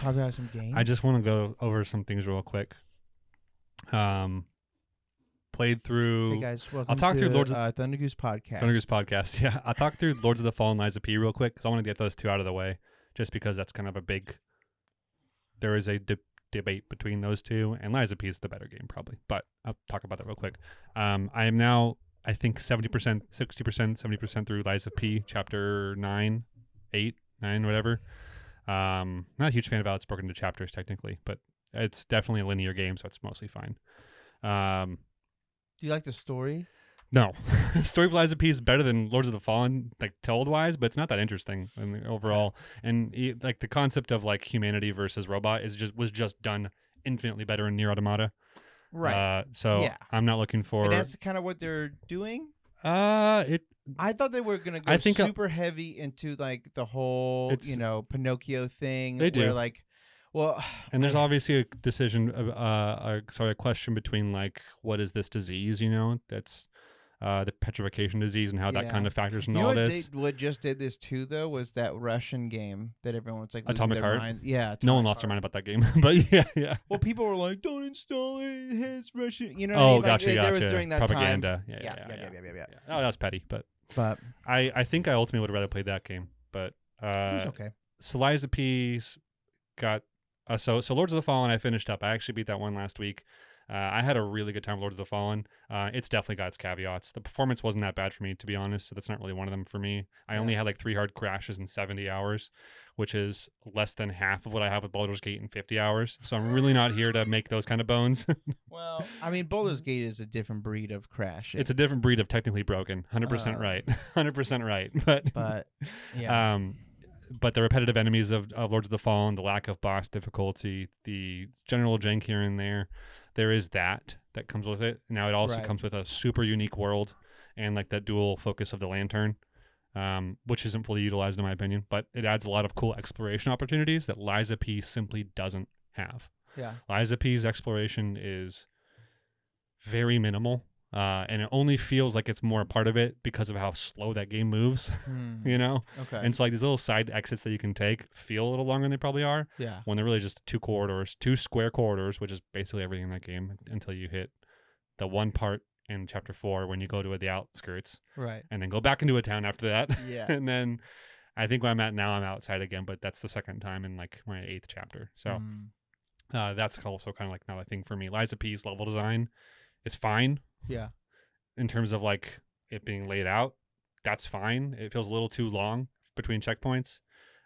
talk about some games? I just want to go over some things real quick. Played through. Hey guys, welcome I'll talk to through Lords of Thunder Goose podcast. Thunder Goose podcast. Yeah, I'll talk through Lords of the Fallen, Lies of P real quick because I want to get those two out of the way, just because that's kind of a big. There is a debate between those two, and Lies of P is the better game probably, but I'll talk about that real quick. I am now, I think 70%, 60%, 70% through Lies of P, chapter 9, 8, 9, whatever. Not a huge fan of how it's broken into chapters technically, but it's definitely a linear game, so it's mostly fine. Do you like the story? No. Story of Lies of P is better than Lords of the Fallen, like told wise, but it's not that interesting overall. And like the concept of like humanity versus robot was just done infinitely better in Nier Automata. Right. So yeah. I'm not looking for. And that's kind of what they're doing. I thought they were gonna go think super heavy into like the whole Pinocchio thing. They do. Where, like, well, and there's obviously a decision, a question between like what is this disease? That's the petrification disease and how that kind of factors into all this. What just did this too, though, was that Russian game that everyone was like Atomic losing their Heart. mind. Yeah, Atomic no one lost their mind about that game, but yeah. Well, people were like, "Don't install it. It's Russian." You know? Oh, what I mean? gotcha, Like, gotcha. There was during that propaganda. time. Yeah. Oh, that was petty, but I think I ultimately would have rather played that game, but it was okay. So Lies of P's got so Lords of the Fallen. I finished up. I actually beat that one last week. I had a really good time with Lords of the Fallen. It's definitely got its caveats. The performance wasn't that bad for me, to be honest, so that's not really one of them for me. I only had like 3 hard crashes in 70 hours, which is less than half of what I have with Baldur's Gate in 50 hours. So I'm really not here to make those kind of bones. Well, I mean, Baldur's Gate is a different breed of crash. It's a different breed of technically broken. 100% right. 100% right. But yeah. But the repetitive enemies of Lords of the Fallen, the lack of boss difficulty, the general jank here and there is that comes with it. Now it also comes with a super unique world and like that dual focus of the lantern, which isn't fully utilized in my opinion, but it adds a lot of cool exploration opportunities that Lies of P simply doesn't have. Yeah. Lies of P's exploration is very minimal. And it only feels like it's more a part of it because of how slow that game moves, Okay. And it's like these little side exits that you can take feel a little longer than they probably are. Yeah. When they're really just 2 square corridors, which is basically everything in that game until you hit the one part in chapter 4 when you go to the outskirts. Right. And then go back into a town after that. Yeah. And then I think where I'm at now, I'm outside again, but that's the second time in like my 8th chapter. So that's also kind of like not a thing for me. Lies of P's level design is fine. Yeah. In terms of like it being laid out, that's fine. It feels a little too long between checkpoints.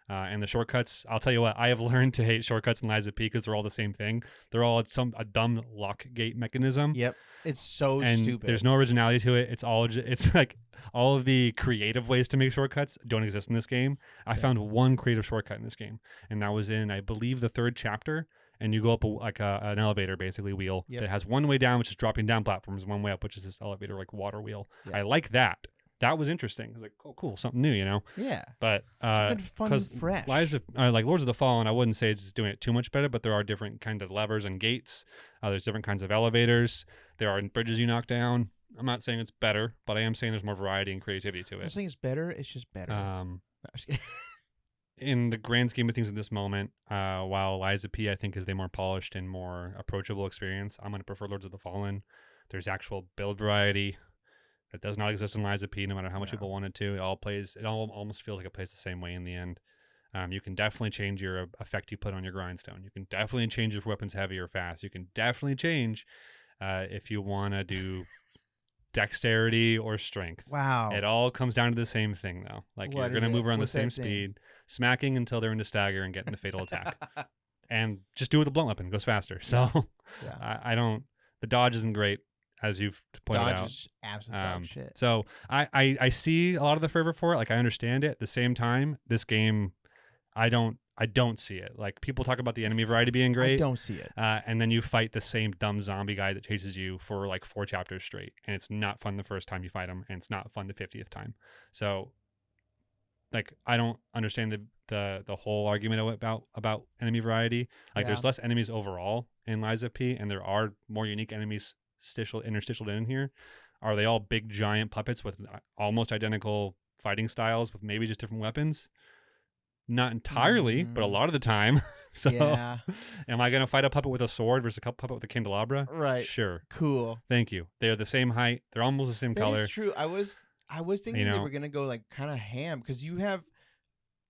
And the shortcuts, I'll tell you what, I have learned to hate shortcuts in Lies of P because they're all the same thing. They're all a dumb lock gate mechanism. Yep. It's so and stupid. There's no originality to it. It's like all of the creative ways to make shortcuts don't exist in this game. I found one creative shortcut in this game, and that was in, I believe, the 3rd chapter. And you go up an elevator, basically, wheel that has one way down, which is dropping down platforms, one way up, which is this elevator, like water wheel. Yep. I like that. That was interesting. I was like, oh, cool, something new, Yeah. But something fun and fresh. Like Lords of the Fallen, I wouldn't say it's doing it too much better, but there are different kind of levers and gates. There's different kinds of elevators. There are bridges you knock down. I'm not saying it's better, but I am saying there's more variety and creativity to it. I'm not saying it's better. It's just better. No, in the grand scheme of things at this moment, while Lies of P I think is the more polished and more approachable experience, I'm going to prefer Lords of the Fallen. There's actual build variety that does not exist in Lies of P, no matter how much people want it to. It all almost feels like it plays the same way in the end. You can definitely change your effect you put on your grindstone. You can definitely change if weapon's heavy or fast. You can definitely change if you want to do dexterity or strength. Wow. It all comes down to the same thing, though. Like, you're going to move around the same speed, smacking until they're into stagger and getting the fatal attack. And just do it with a blunt weapon. It goes faster. So I don't... The dodge isn't great, as you've pointed out. Dodge is absolute dog shit. So I see a lot of the fervor for it. Like, I understand it. At the same time, this game, I don't see it. Like, people talk about the enemy variety being great. I don't see it. And then you fight the same dumb zombie guy that chases you for like 4 chapters straight. And it's not fun the first time you fight him, and it's not fun the 50th time. So, like, I don't understand the whole argument about enemy variety. Like, there's less enemies overall in Lies of P, and there are more unique enemies interstitial in here. Are they all big giant puppets with almost identical fighting styles with maybe just different weapons? Not entirely, but a lot of the time. So, Yeah. am I going to fight a puppet with a sword versus a puppet with a candelabra? Right. Sure. Cool. Thank you. They're the same height. They're almost the same color. That is true. I was thinking they were gonna go like kind of ham because you have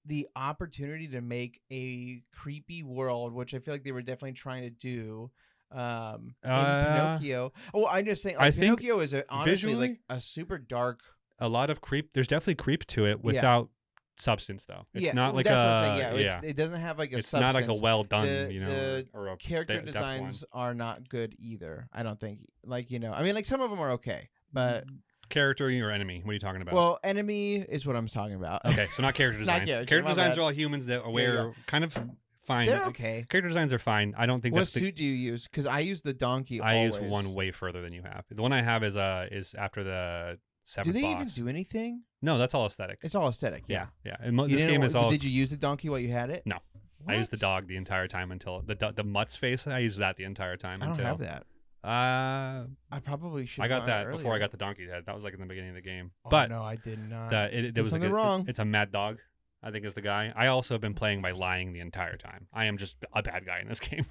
the opportunity to make a creepy world, which I feel like they were definitely trying to do. In Pinocchio. Oh, I'm just saying. Like, Pinocchio is honestly visually, like a super dark. A lot of creep. There's definitely creep to it without substance, though. It's not like that's a. what I'm saying. It doesn't have like a. It's substance. not like a well done, The or a character designs are not good either. I don't think. Like I mean, like some of them are okay, but character or enemy? What are you talking about? Well, enemy is what I'm talking about. Okay, so not character designs. Character designs bad. are all humans that wear kind of fine. They're okay. Character designs are fine. I don't think What that's suit do you use? Because I use the donkey. I always. use one way further than you have. The one I have is after the seventh Do they boss. even do anything? No, that's all aesthetic. It's all aesthetic. Yeah. And this game is all. Did you use the donkey while you had it? No. What? I used the dog the entire time until the mutt's face. I used that the entire time. I don't have that. I probably should. I got that earlier. before I got the donkey head. That was like in the beginning of the game. Oh, but no, I did not. There was something wrong. It's a mad dog, I think, is the guy. I also have been playing by lying the entire time. I am just a bad guy in this game.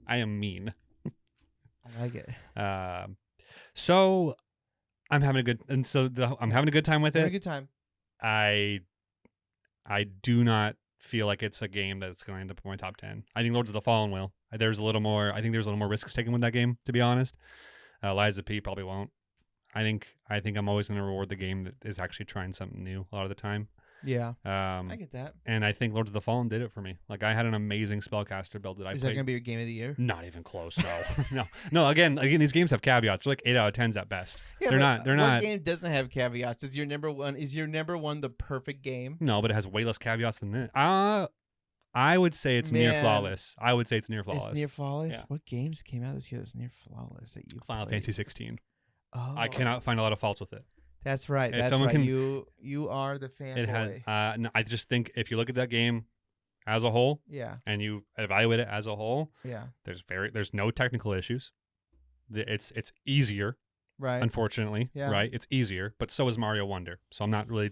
I am mean. I like it. So I'm having a good I'm having a good time with it. Having a good time. I do not feel like it's a game that's going to end up in my top 10. I think Lords of the Fallen will. I think there's a little more risks taken with that game, to be honest. Liza P probably won't. I think I'm always going to reward the game that is actually trying something new a lot of the time. Yeah. I get that. And I think Lords of the Fallen did it for me. Like, I had an amazing spellcaster build that I played. Is that going to be your game of the year? Not even close, no. No, again, these games have caveats. They're like 8 out of 10s at best. Yeah, they're not. What game doesn't have caveats? Is your number one the perfect game? No, but it has way less caveats than this. I would say it's near flawless. It's near flawless. Yeah. What games came out this year that's near flawless that you Final Fantasy 16. Oh. I cannot find a lot of faults with it. That's right. If That's right. can, you are the fanboy. It has. No, I just think if you look at that game as a whole, and you evaluate it as a whole, there's no technical issues. It's easier, right? Unfortunately, right? It's easier, but so is Mario Wonder. So I'm not really.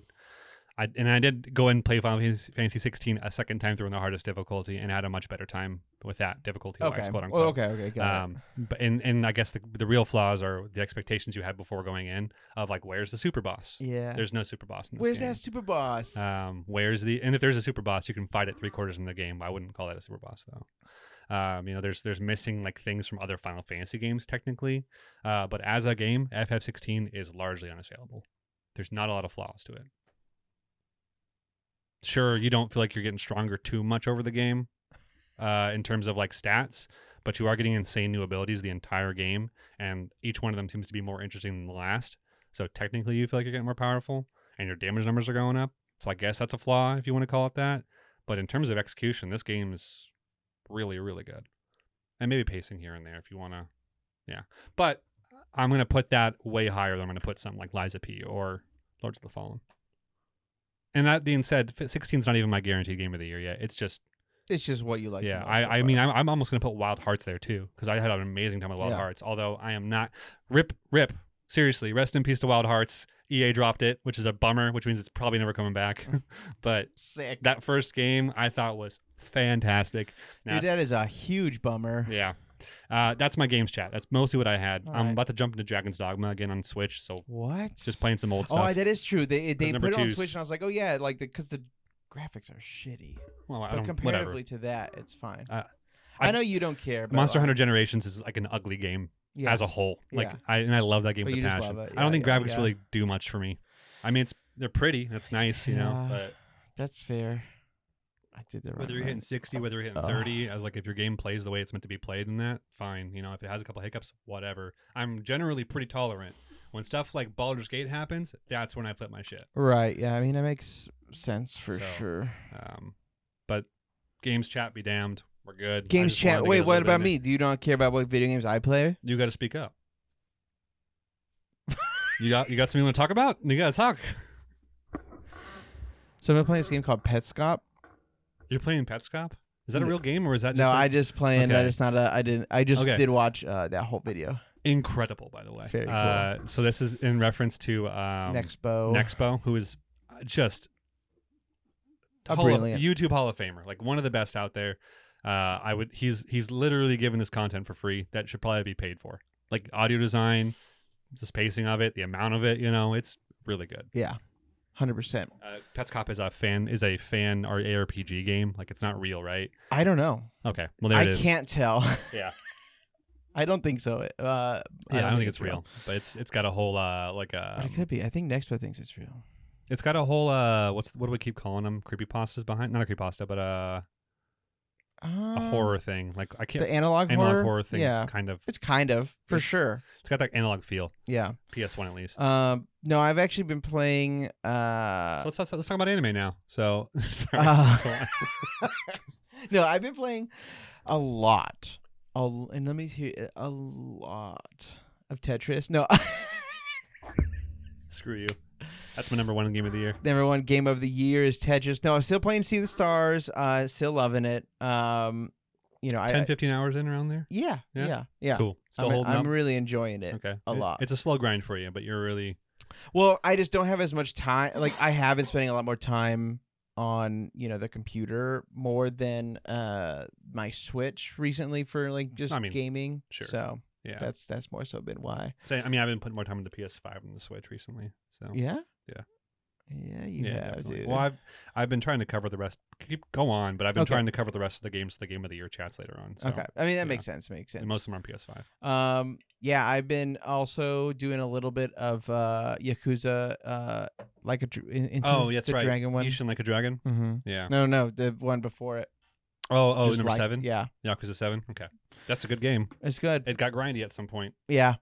I did go and play Final Fantasy 16 a second time through in the hardest difficulty and had a much better time with that difficulty. Okay. Quote unquote. Okay. Got it. But and I guess the real flaws are the expectations you had before going in of like, where's the super boss? Yeah. There's no super boss in this Where's game. that super boss? And if there's a super boss, you can fight it 3/4 in the game. I wouldn't call that a super boss though. There's missing like things from other Final Fantasy games technically. But as a game, FF16 is largely unassailable. There's not a lot of flaws to it. Sure, you don't feel like you're getting stronger too much over the game in terms of like stats, but you are getting insane new abilities the entire game, and each one of them seems to be more interesting than the last. So technically you feel like you're getting more powerful, and your damage numbers are going up. So I guess that's a flaw if you want to call it that. But in terms of execution, this game is really, really good. And maybe pacing here and there if you want to. Yeah. But I'm going to put that way higher than I'm going to put something like Liza P or Lords of the Fallen. And that being said, 16 is not even my guaranteed game of the year yet. It's just what you like. Yeah, I mean, I'm almost going to put Wild Hearts there too, because I had an amazing time with Wild Hearts. Although I am not rip. Seriously, rest in peace to Wild Hearts. EA dropped it, which is a bummer, which means it's probably never coming back. But sick. That first game I thought was fantastic. Dude, that is a huge bummer. Yeah. That's my games chat. That's mostly what I had. All I'm right. about to jump into Dragon's Dogma again on Switch. So what? Just playing some old stuff. Oh, that is true. They put it on 2's. Switch, and I was like, oh yeah, like because the graphics are shitty. Well, but comparatively to that, it's fine. I know you don't care. But Monster Hunter Generations is like an ugly game as a whole. Like I love that game with passion. Just love it. I don't think graphics really do much for me. I mean, they're pretty. That's nice, you know. But that's fair. I did the whether you're hitting 60, whether you're hitting 30, as like if your game plays the way it's meant to be played in that, fine. You know, if it has a couple hiccups, whatever. I'm generally pretty tolerant. When stuff like Baldur's Gate happens, that's when I flip my shit. Right. Yeah. I mean, that makes sense for sure. But games chat be damned. We're good. Games chat. Wait, what about me? Do you not care about what video games I play? You got to speak up. you got something you want to talk about? You got to talk. So I'm playing this game called Petscop. You're playing Petscop? Is that a real game or is that just No, I just playing that. It's not a I just did watch that whole video. Incredible, by the way. Very cool. So this is in reference to Nexpo, who is just YouTube Hall of Famer, like one of the best out there. He's literally given this content for free that should probably be paid for. Like audio design, the spacing of it, the amount of it, it's really good. Yeah. 100%. Pets Cop is a fan or ARPG game. Like it's not real, right? I don't know. Okay. Well, there it is. I can't tell. Yeah. I don't think so. I don't think it's real. But it's got a whole but it could be. I think Nextbot thinks it's real. It's got a whole what do we keep calling them? Creepypastas behind? Not a creepypasta, but a horror thing. Like I can't the analog horror thing. Yeah, kind of. It's kind of for sure. It's got that analog feel. Yeah. PS1 at least. No, I've actually been playing. So let's talk about anime now. So no, I've been playing a lot. And let me hear a lot of Tetris. No. Screw you. That's my number one game of the year. Number one game of the year is Tetris. No, I'm still playing Sea of the Stars. Still loving it. 10, 15 hours in around there? Yeah. Cool. Still holding up? I'm really enjoying it. Okay. A lot. It's a slow grind for you, but you're really... Well, I just don't have as much time. Like, I have been spending a lot more time on, the computer more than my Switch recently for, like, just gaming. Sure. So, yeah, that's more so been why. I've been putting more time on the PS5 than the Switch recently. So Yeah? Yeah. Yeah, you have, definitely. dude. Well, I've been trying to cover the rest. Go on, but I've been trying to cover the rest of the games. The Game of the Year chats later on. So, okay, I mean that makes sense. And most of them are on PS5. Yeah, I've been also doing a little bit of Yakuza, like a that's right. Dragon one. Ishin Like a Dragon. Mm-hmm. Yeah. No, the one before it. Oh, number 7. Yeah, Yakuza 7. Okay, that's a good game. It's good. It got grindy at some point. Yeah,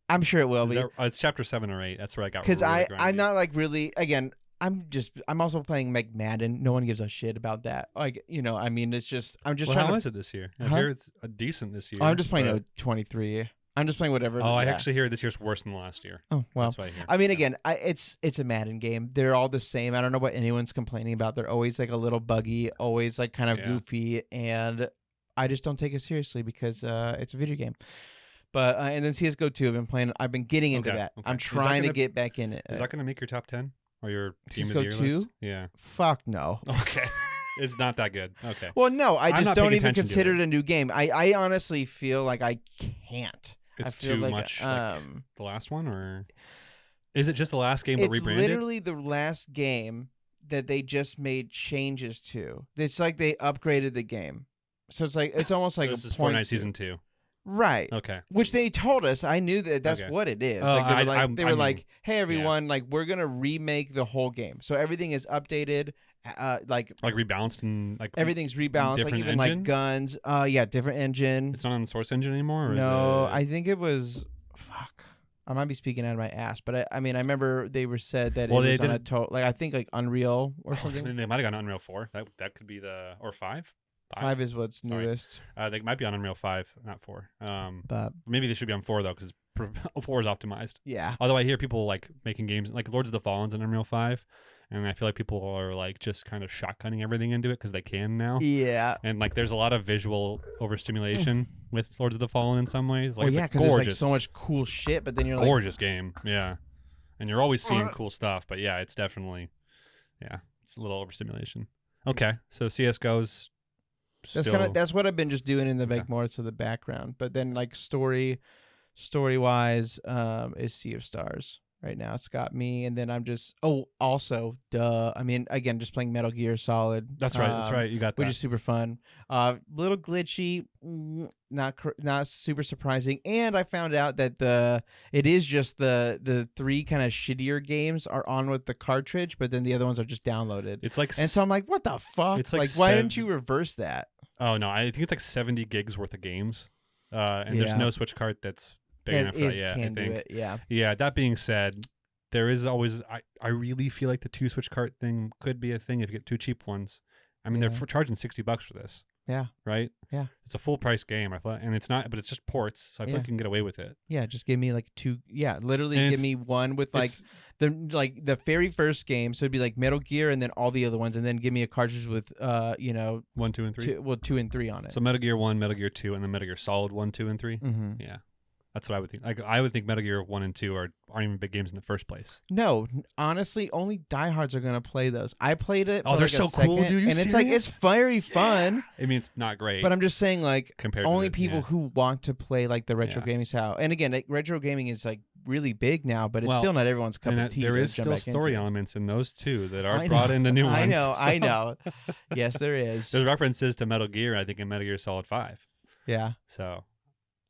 I'm sure it will be. It's chapter 7 or 8. That's where I got. Because really I'm not like really again. I'm also playing like Madden. No one gives a shit about that. Like, I mean, it's just, I'm just trying how is it this year? I hear it's decent this year. I'm just playing 23. I'm just playing whatever. I actually hear this year's worse than last year. Oh, well. That's what I hear. I mean, again, it's a Madden game. They're all the same. I don't know what anyone's complaining about. They're always like a little buggy, always like kind of goofy. And I just don't take it seriously because it's a video game. But, and then CSGO 2, I've been getting into that. Okay. I'm trying to get back in it. Is that going to make your top 10? Or your Team of CSGO the Year 2? list? Yeah. Fuck no. Okay. It's not that good. Okay. Well, no, I just don't even consider it a new game. I honestly feel like I can't. It's too much like the last one, or is it just the last game but rebranded? It's literally the last game that they just made changes to. It's like they upgraded the game. So it's almost like this a is Fortnite Season 2. Right. Okay. Which they told us. I knew that's what it is. They were like, "Hey everyone, like we're gonna remake the whole game, so everything is updated, like rebalanced and like everything's rebalanced, like even engine? Like guns. Different engine. It's not on the Source engine anymore. Or no, is it... I think it was. Fuck. I might be speaking out of my ass, but I mean, I remember they were said that it was on a I think like Unreal or something. They might have gone Unreal 4. That could be or 5. 5 is what's newest. They might be on Unreal 5, not 4. But maybe they should be on 4 though, because 4 is optimized. Yeah. Although I hear people like making games like Lords of the Fallen's in Unreal 5, and I feel like people are like just kind of shotgunning everything into it because they can now. Yeah. And like there's a lot of visual overstimulation with Lords of the Fallen in some ways. Like, because there's like so much cool shit, but then you're gorgeous game, yeah. And you're always seeing cool stuff, but yeah, it's definitely, it's a little overstimulation. Okay, so CS:GO's. That's what I've been just doing in the more to the background, but then like story wise is Sea of Stars right now. It's got me, and then I'm just also I mean, again, just playing Metal Gear Solid. That's right. You got that, which is super fun. Little glitchy, not super surprising. And I found out that it is just the 3 kind of shittier games are on with the cartridge, but then the other ones are just downloaded. It's like, and so I'm like, what the fuck? It's like why didn't you reverse that? Oh no, I think it's like 70 gigs worth of games, and there's no Switch card that's big enough for that yet. I think. Yeah. That being said, there is always. I really feel like the 2 Switch cart thing could be a thing if you get 2 cheap ones. I mean, they're charging $60 for this. Yeah. Right. Yeah. It's a full price game. I thought, and it's not, but it's just ports, so I feel like you can get away with it. Yeah. Just give me like 2. Yeah. Literally, give me one with like the very first game. So it'd be like Metal Gear, and then all the other ones, and then give me a cartridge with 1, 2, and 3. 2 and 3 on it. So Metal Gear 1, Metal Gear 2, and then Metal Gear Solid 1, 2, and 3. Mm-hmm. Yeah. That's what I would think. Like I would think Metal Gear 1 and 2 aren't even big games in the first place. No, honestly, only diehards are gonna play those. I played it. Oh, they're so cool, dude! And it's like it's very fun. I mean, it's not great, but I'm just saying, like, compared only to people who want to play like the retro gaming style. And again, like, retro gaming is like really big now, but it's still not everyone's cup of tea. There is still story elements in those too that are brought into new ones. I know. Yes, there is. There's references to Metal Gear, I think, in Metal Gear Solid 5. Yeah. So.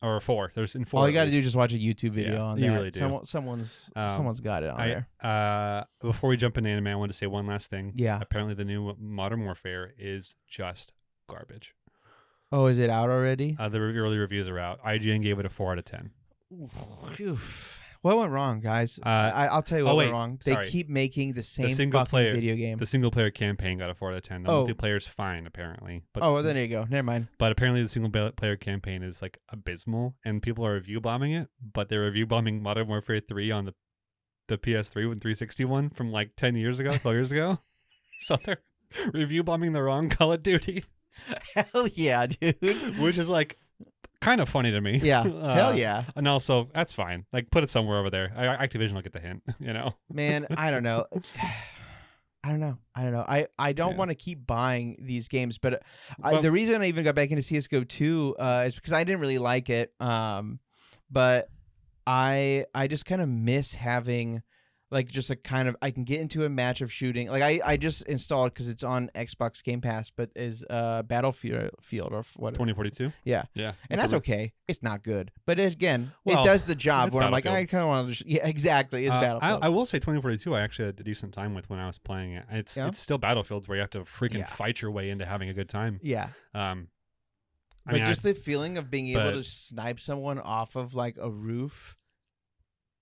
Or 4. There's in 4. All you got to do is just watch a YouTube video on that. You really do. Someone's got it on there. Before we jump into anime, I want to say one last thing. Yeah. Apparently, the new Modern Warfare is just garbage. Oh, is it out already? The early reviews are out. IGN gave it a 4 out of 10. Oof. What went wrong, guys? I'll tell you what went wrong. They keep making the same fucking video game. The single player campaign got a 4 out of 10. The multiplayer's fine, apparently. But well, then there you go. Never mind. But apparently the single player campaign is like abysmal, and people are review bombing it. But they're review bombing Modern Warfare 3 on the PS3 and 360 one from like 10 years ago, 12 years ago. So they're review bombing the wrong Call of Duty. Hell yeah, dude. Which is like kind of funny to me. Yeah. Hell yeah. And also, that's fine. Like, put it somewhere over there. Activision will get the hint, you know? Man, I don't know. I don't want to keep buying these games, but the reason I even got back into CSGO 2 is because I didn't really like it. But I just kind of miss having like just a kind of, I can get into a match of shooting. Like I just installed, because it's on Xbox Game Pass, but is Battlefield or what? 2042? Yeah. Yeah. And that's okay. It's not good. But it does the job where I'm like, I kind of want to yeah, exactly. It's Battlefield. I will say 2042 I actually had a decent time with when I was playing it. It's still Battlefield where you have to freaking fight your way into having a good time. Yeah. But just the feeling of being able to snipe someone off of like a roof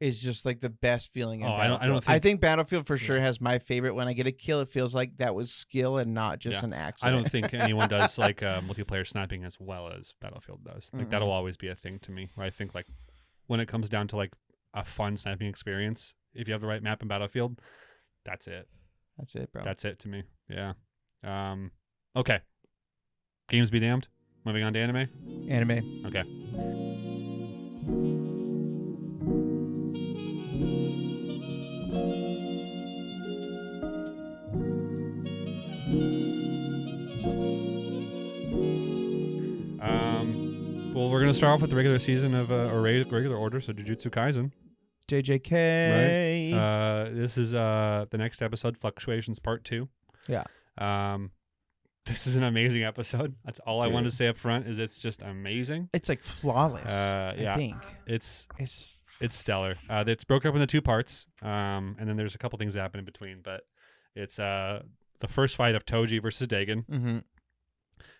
is just like the best feeling in Battlefield. I think Battlefield for sure has my favorite. When I get a kill, it feels like that was skill and not just an accident. I don't think anyone does like multiplayer sniping as well as Battlefield does. Like that'll always be a thing to me. Where I think like when it comes down to like a fun sniping experience, if you have the right map in Battlefield, that's it. That's it, bro. That's it to me. Yeah. Okay. Games be damned. Moving on to anime. Anime. Okay. Well, we're gonna start off with the regular season of regular order. So Jujutsu Kaisen, JJK. Right. This is the next episode, Fluctuations Part 2. Yeah. This is an amazing episode. That's all I wanted to say up front. Is it's just amazing. It's like flawless. Yeah. I think it's stellar. It's broken up into 2 parts. And then there's a couple things that happen in between. But it's the first fight of Toji versus Dagon. Mm-hmm.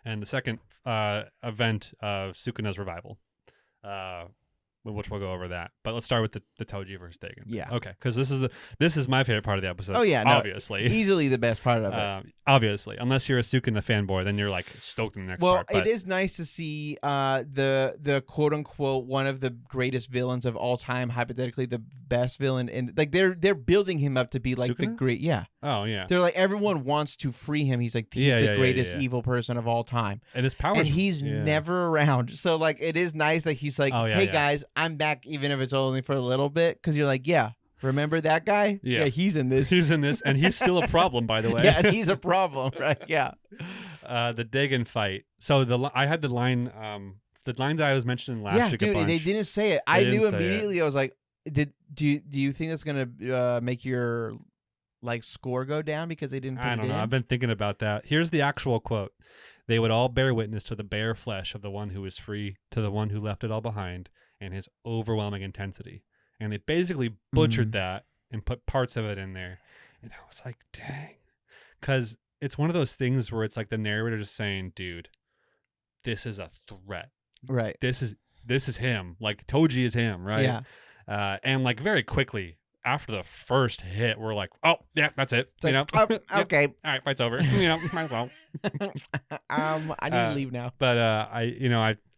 And the second event of Sukuna's revival, which we'll go over that. But let's start with the Toji versus Dagon. Yeah. Okay, because this is my favorite part of the episode. Oh yeah, no, obviously, easily the best part of it. Obviously, unless you're a Sukuna fanboy, then you're like stoked in the next part. Well, it is nice to see the quote unquote one of the greatest villains of all time, hypothetically the best villain, and like they're building him up to be like Sukuna? The great. Yeah. Oh yeah. They're like, everyone wants to free him. He's like he's the greatest evil person of all time, and his powers. And he's never around. So like it is nice that he's like, hey guys, I'm back, even if it's only for a little bit, because you're like, remember that guy? Yeah, he's in this. He's in this, and he's still a problem, by the way. Yeah, and he's a problem, right? Yeah. The Dagon fight. So I had the line that I was mentioning last week. Yeah, dude, they didn't say it. I knew immediately. I was like, do you think that's gonna make your like score go down because they didn't put it in? I don't know. I've been thinking about that. Here's the actual quote. They would all bear witness to the bare flesh of the one who is free, to the one who left it all behind, and his overwhelming intensity. And they basically butchered that and put parts of it in there. And I was like, dang. Because it's one of those things where it's like the narrator just saying, dude, this is a threat. Right. This is him. Like Toji is him, right? Yeah. And like very quickly after the first hit, we're like, oh yeah, that's it. It's okay. All right, fight's over. Might as well. I need to leave now. But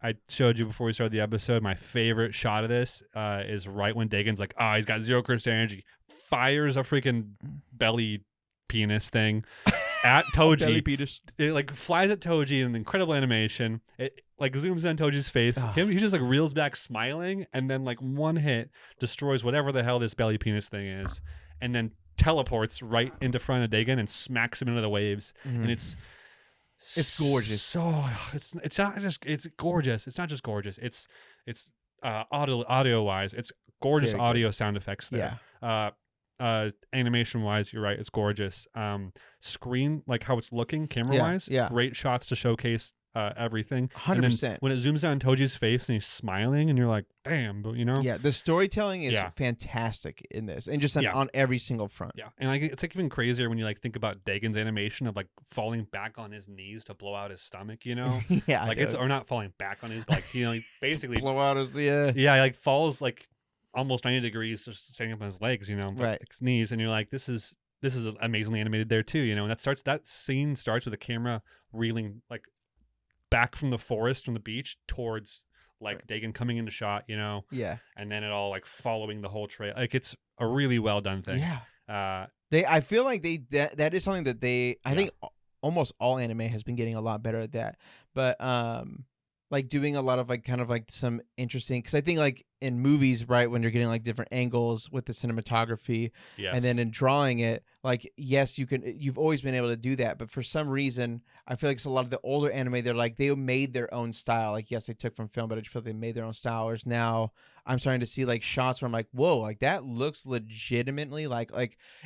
I showed you before we started the episode, my favorite shot of this is right when Dagon's like, he's got 0 crystal energy, fires a freaking belly penis thing at Toji. Belly penis. It like flies at Toji in an incredible animation. like zooms in Toji's face. He just like reels back smiling, and then like one hit destroys whatever the hell this belly penis thing is, and then teleports right into front of Dagon and smacks him into the waves. And it's gorgeous. So it's not just it's gorgeous. It's not just gorgeous. It's audio wise, it's gorgeous. Very audio sound effects there. Yeah. Animation wise, you're right, it's gorgeous. Screen, like how it's looking camera wise, great shots to showcase everything. 100%. When it zooms down Toji's face and he's smiling and you're like, damn, you know. Yeah, the storytelling is fantastic in this, and just on every single front. Yeah, and like it's like even crazier when you like think about Dagon's animation of like falling back on his knees to blow out his stomach, you know. Yeah, like it's or not falling back on his, but like he basically blow out his he like falls like almost 90 degrees just standing up on his legs, you know, right, his knees, and you're like, this is amazingly animated there too, you know. And that scene starts with the camera reeling like back from the forest, from the beach towards like Dagon coming into shot, you know. Yeah. And then it all like following the whole trail. Like it's a really well done thing. Yeah. I feel like that is something that I think almost all anime has been getting a lot better at that. But like doing a lot of like kind of like some interesting, because I think like in movies, right, when you're getting like different angles with the cinematography, and then in drawing it, like yes, you've always been able to do that, but for some reason I feel like it's a lot of the older anime, they made their own style. Like yes, they took from film, but I just feel like they made their own style. Whereas now I'm starting to see like shots where I'm like, whoa, like that looks legitimately like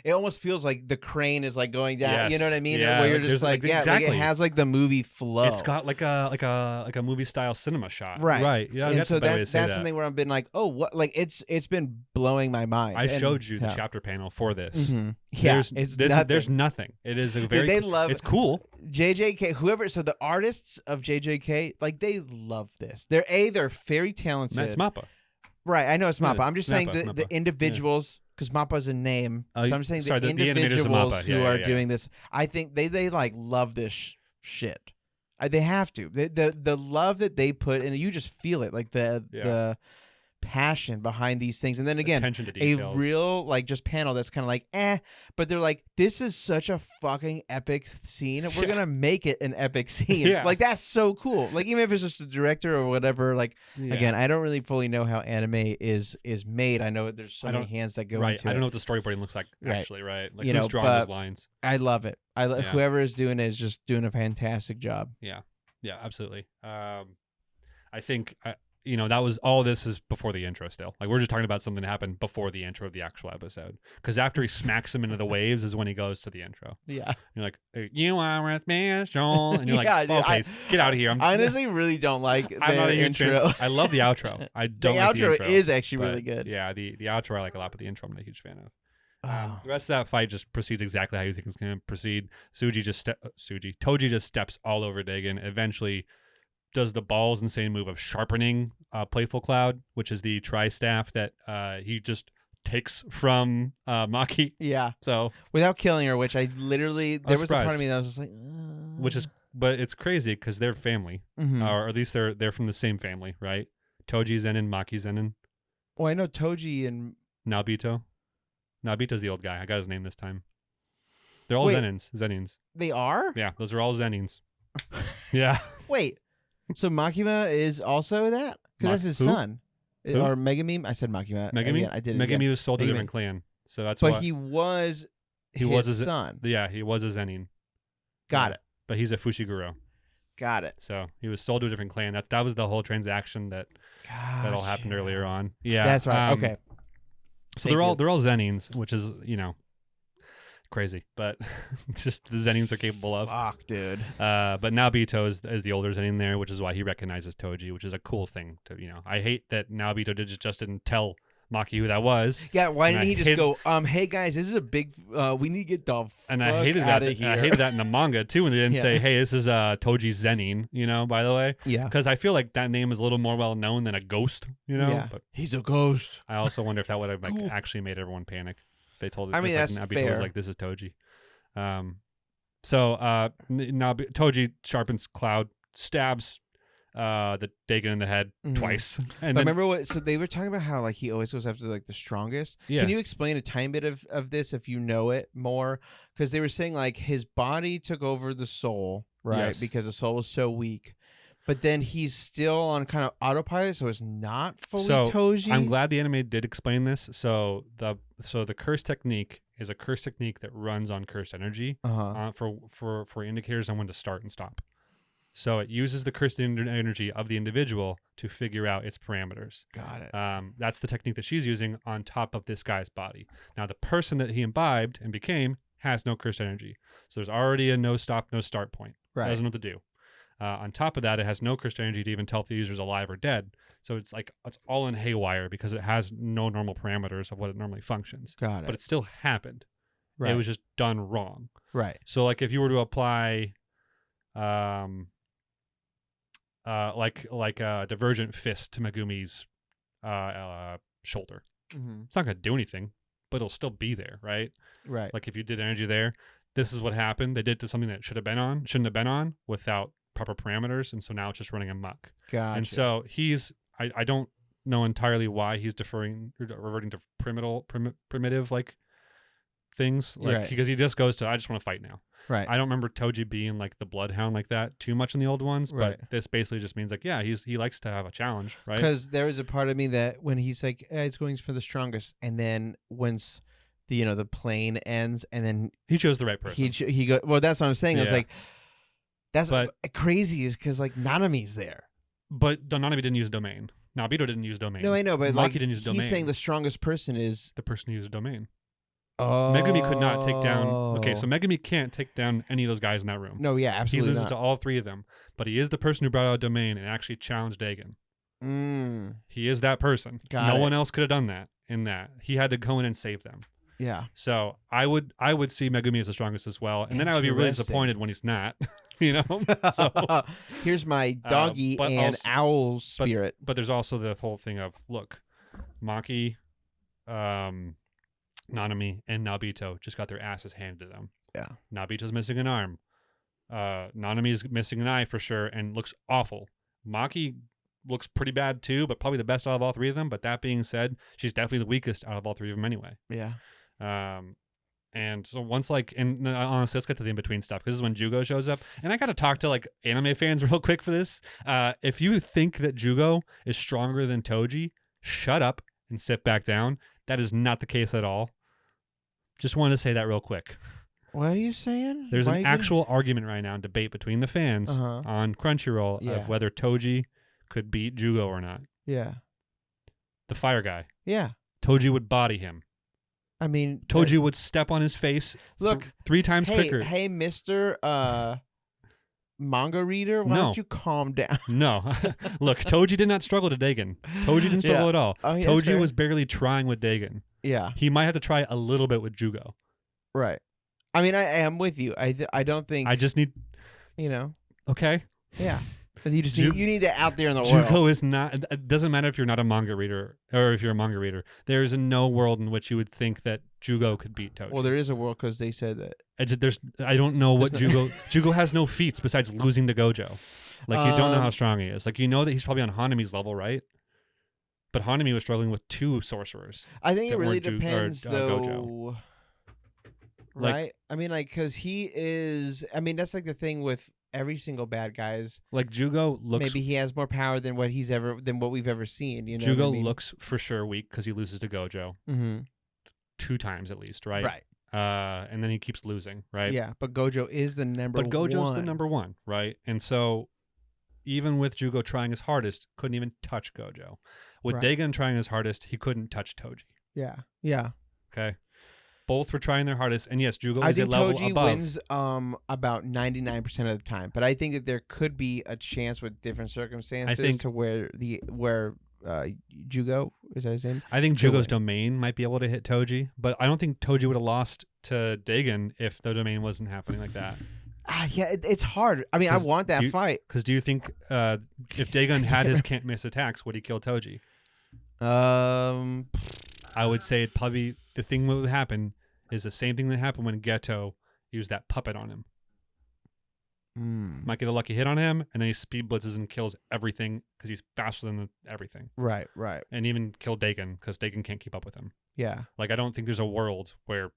it almost feels like the crane is like going down. Yes. You know what I mean? Yeah, where you're just like exactly. like it has like the movie flow. It's got like a movie style cinema shot. Right. Right. Yeah. And that's so a better way to say that's that. something where I've been like, oh, what? Like it's been blowing my mind. I showed you the chapter panel for this. Mm-hmm. Yeah, there's nothing. It is a very. They love. It's cool. JJK, whoever. So the artists of JJK, like they love this. They're very talented. That's Mappa. Right, I know it's Mappa. I'm just saying Mappa. the individuals, because Mappa's a name. So I'm saying the individuals Mappa, who are doing this. I think they like love this shit. They have to. The love that they put, and you just feel it, like the passion behind these things. And then again, attention to a details. real like just panel that's kind of like but they're like, this is such a fucking epic scene, we're gonna make it an epic scene. Like that's so cool. Like even if it's just the director or whatever, like again, I don't really fully know how anime is made. I know there's so many hands that go into it. I don't know what the storyboarding looks like actually, right? Like who's drawing those lines. I love it. Whoever is doing it is just doing a fantastic job. Yeah absolutely. I think that was all. This is before the intro still. Like we're just talking about something that happened before the intro of the actual episode, because after he smacks him into the waves is when he goes to the intro. Yeah, you're like, you are with me, Joel, and you're like, okay, get out of here. I honestly really don't like the intro. I love the outro. I don't. The outro is actually really good. Yeah, the outro I like a lot, but the intro I'm not a huge fan of. The rest of that fight just proceeds exactly how you think it's going to proceed. Toji just steps all over Dagon. Eventually does the balls insane move of sharpening Playful Cloud, which is the tri-staff that he just takes from Maki. Yeah. So without killing her, which I literally there was a part of me that was just like, but it's crazy because they're family, or at least they're from the same family, right? Toji Zenin, Maki Zenin. Well, I know Toji and Nobito. Nobito's the old guy. I got his name this time. They're all Zenins. They are? Yeah, those are all Zenins. Yeah. Wait. So Makima is also that? Because that's his son. Who? Or Megami? I said Makima. Megami? I did. Megami was sold to a different clan. So that's But he was his son. Yeah, he was a Zenin. Got it. But he's a Fushiguro. Got it. So he was sold to a different clan. That was the whole transaction that all happened earlier on. Yeah. That's right. Okay. So they're all Zenins, which is, crazy, but just the Zenins are capable of. Fuck, dude. But Nobito is the older Zenin there, which is why he recognizes Toji, which is a cool thing to, I hate that Nobito just didn't tell Maki who that was. Yeah, why didn't he just go, hey guys, this is a big, we need to get the fuck out of here. I hated that in the manga too, when they didn't say, hey, this is Toji Zenin, by the way. Yeah. Because I feel like that name is a little more well known than a ghost, Yeah. But he's a ghost. I also wonder if that would have actually made everyone panic. They told it. I mean, that's Nobito fair. was like, this is Toji. So Toji sharpens Cloud, stabs the Dagon in the head twice. And remember so they were talking about how like he always goes after like the strongest. Yeah. Can you explain a tiny bit of this if you know it more? Because they were saying like his body took over the soul, right? Yes. Because the soul was so weak. But then he's still on kind of autopilot, so it's not fully Toji. I'm glad the anime did explain this. So the curse technique is a curse technique that runs on cursed energy for indicators on when to start and stop. So it uses the cursed energy of the individual to figure out its parameters. Got it. That's the technique that she's using on top of this guy's body. Now, the person that he imbibed and became has no cursed energy. So there's already a no stop, no start point. Right. It doesn't know what to do. On top of that, it has no cursed energy to even tell if the user's alive or dead. So it's all in haywire because it has no normal parameters of what it normally functions. Got it. But it still happened. Right. It was just done wrong. Right. So like if you were to apply like a divergent fist to Megumi's shoulder. Mm-hmm. It's not going to do anything, but it'll still be there, right? Right. Like if you did energy there, this is what happened. They did to something that shouldn't have been on without proper parameters, and so now it's just running amok. Gotcha. And so I don't know entirely why he's reverting to primitive like things, like right. because he just goes to I just want to fight now. Right. I don't remember Toji being like the bloodhound like that too much in the old ones, right. but this basically just means like, yeah, he likes to have a challenge, right? Because there is a part of me that when he's like, it's going for the strongest, and then once the plane ends, and then he chose the right person. He go well. That's what I'm saying. Yeah. I was like, that's crazy, is because like Nanami's there, but Nanami didn't use domain. Nobito didn't use domain. No, I know, but Maki like didn't use domain. He's saying the strongest person is the person who used domain. Oh. Megumi could not take down. Okay, so Megumi can't take down any of those guys in that room. No, yeah, absolutely. He loses not. to all three of them, but he is the person who brought out domain and actually challenged Dagon. He is that person. No one else could have done that. In that, he had to go in and save them. Yeah. So I would see Megumi as the strongest as well, and then I would be really disappointed when he's not. So here's my doggy and also, owl spirit. But there's also the whole thing of look, Maki, Nanami, and Nobito just got their asses handed to them. Yeah. Nobito's missing an arm. Nanami's missing an eye for sure and looks awful. Maki looks pretty bad too, but probably the best out of all three of them. But that being said, she's definitely the weakest out of all three of them anyway. Yeah. And so once and honestly, let's get to the in-between stuff, because this is when Jugo shows up. And I got to talk to like anime fans real quick for this. If you think that Jugo is stronger than Toji, shut up and sit back down. That is not the case at all. Just wanted to say that real quick. What are you saying? There's an actual argument right now and debate between the fans on Crunchyroll of whether Toji could beat Jugo or not. Yeah. The fire guy. Yeah. Toji would body him. I mean, Toji would step on his face. Look, 3 times quicker. Hey, Mr. Manga reader, why don't you calm down? No. Look, Toji did not struggle to Dagon. Toji didn't struggle at all. Oh, yeah, Toji was barely trying with Dagon. Yeah. He might have to try a little bit with Jugo. Right. I mean, I am with you. I don't think. I just need. Okay. Yeah. You just you need that out there in the world. Jugo is not. It doesn't matter if you're not a manga reader or if you're a manga reader. There is no world in which you would think that Jugo could beat Toji. Well, there is a world because they said that. I don't know what Jugo. Jugo has no feats besides losing to Gojo. Like you don't know how strong he is. Like you know that he's probably on Hanami's level, right? But Hanami was struggling with 2 sorcerers. I think it really depends, though. Gojo. Right? I mean, like, because he is. I mean, that's like the thing with every single bad guy's. Like Jugo looks. Maybe he has more power than what we've ever seen. You know, Jugo looks for sure weak because he loses to Gojo 2 times at least, right? Right. And then he keeps losing, right? Yeah, but Gojo is the number one. But Gojo's the number 1, right? And so, even with Jugo trying his hardest, couldn't even touch Gojo. With Dagon trying his hardest, he couldn't touch Toji. Yeah. Yeah. Okay. Both were trying their hardest, and yes, Jugo is a level above. I think Toji wins about 99% of the time, but I think that there could be a chance with different circumstances to where Jugo, is that his name? I think Jugo's domain might be able to hit Toji, but I don't think Toji would have lost to Dagon if the domain wasn't happening like that. Yeah, it's hard. I mean, I want that fight. Because do you think if Dagon had his can't miss attacks, would he kill Toji? I would say it probably the thing that would happen is the same thing that happened when Geto used that puppet on him. Might get a lucky hit on him, and then he speed blitzes and kills everything because he's faster than everything. Right, right. And even kill Dagon because Dagon can't keep up with him. Yeah. Like I don't think there's a world where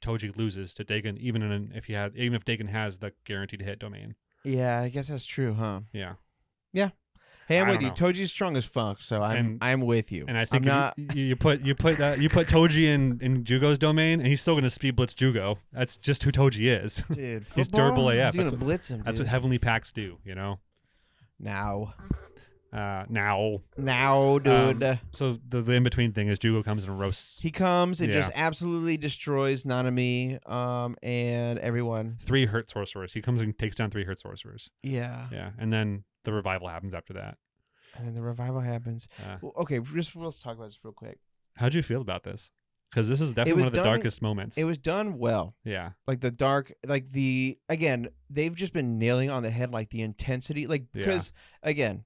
Toji loses to Dagon, even if Dagon has the guaranteed hit domain. Yeah, I guess that's true, huh? Yeah. Yeah. Hey, I'm I with you. don't know. Toji's strong as fuck, so I'm with you. And I think I'm not. you put Toji in Jugo's domain, and he's still gonna speed blitz Jugo. That's just who Toji is. Dude, He's durable AF. He's gonna blitz him. That's dude. what heavenly packs do. You know. Now, dude. dude. So the in between thing is Jugo comes and roasts. He comes and just absolutely destroys Nanami, and everyone. 3 hurt sorcerers. He comes and takes down 3 hurt sorcerers. Yeah. Yeah, and then the revival happens after that. And then the revival happens. Well, okay, let's talk about this real quick. How'd you feel about this? Because this is definitely one of the darkest moments. It was done well. Yeah. Like the dark, like again, they've just been nailing on the head, like the intensity, like, because again,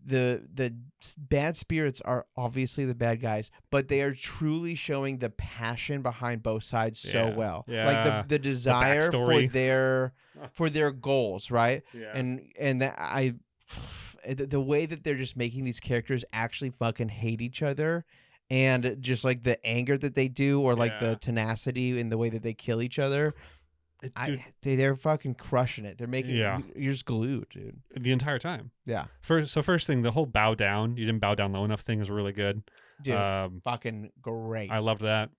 the bad spirits are obviously the bad guys, but they are truly showing the passion behind both sides so well. Yeah. Like the desire for their goals, right? Yeah. And that the way that they're just making these characters actually fucking hate each other, and just like the anger that they do, or like the tenacity in the way that they kill each other. They're fucking crushing it. They're making you're just glued, dude. The entire time. Yeah. First thing, the whole bow down, you didn't bow down low enough thing is really good. Dude, fucking great. I loved that.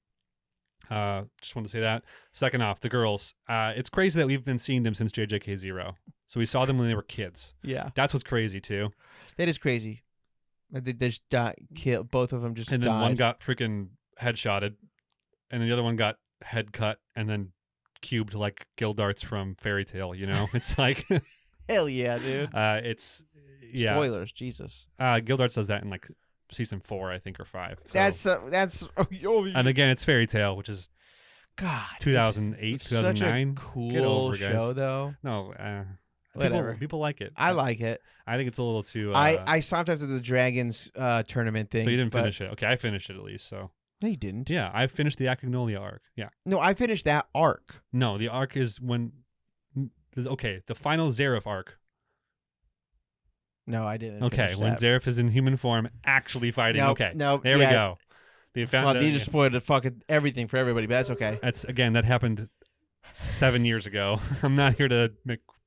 Just wanted to say that. Second off, the girls. It's crazy that we've been seeing them since JJK0. So we saw them when they were kids. Yeah. That's what's crazy too. That is crazy. They just killed both of them. And then one got freaking headshotted, and the other one got head cut, and then cubed like Gildarts from Fairy Tail. You know, it's like hell yeah, dude. It's spoilers, Jesus. Gildarts does that in like season 4, I think, or 5. So. That's and again, it's Fairy Tail, which is 2008, 2009. Such a cool show, though. No, whatever. People like it. I like it. I think it's a little too. I stopped after the Dragons tournament thing. So you didn't finish it? Okay, I finished it at least. So. No, you didn't. Yeah, I finished the Acagnolia arc. Yeah. No, I finished that arc. No, the arc is when. Okay, the final Zareth arc. No, I didn't. Okay, when Zareth is in human form, actually fighting. Nope, okay, no, there we go. They just spoiled fucking everything for everybody, but that's okay. That happened 7 years ago. I'm not here to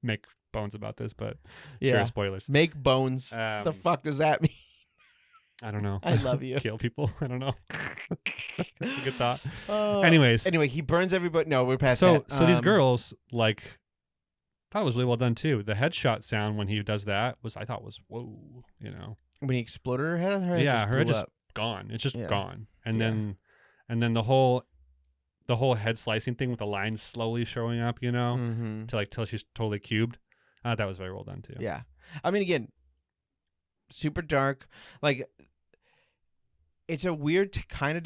make bones about this, but sure, spoilers. Make bones. The fuck does that mean? I don't know. I love you. Kill people. I don't know. That's a good thought. Anyway, he burns everybody. No, we're past that. So these girls, like, thought it was really well done too. The headshot sound when he does that I thought was whoa. You know, when he exploded her head, her head just gone. It's just gone. And then the whole head slicing thing with the lines slowly showing up. You know, till she's totally cubed. That was very well done too. Yeah, I mean, again, super dark. Like, it's a weird kind of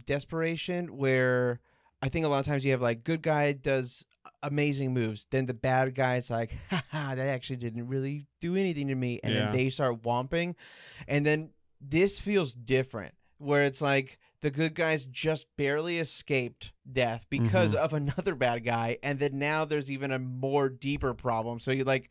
desperation where I think a lot of times you have like good guy does amazing moves, then the bad guy's like, haha, that actually didn't really do anything to me, and then they start whomping, and then this feels different where it's like the good guys just barely escaped death because of another bad guy, and then now there's even a more deeper problem. So you like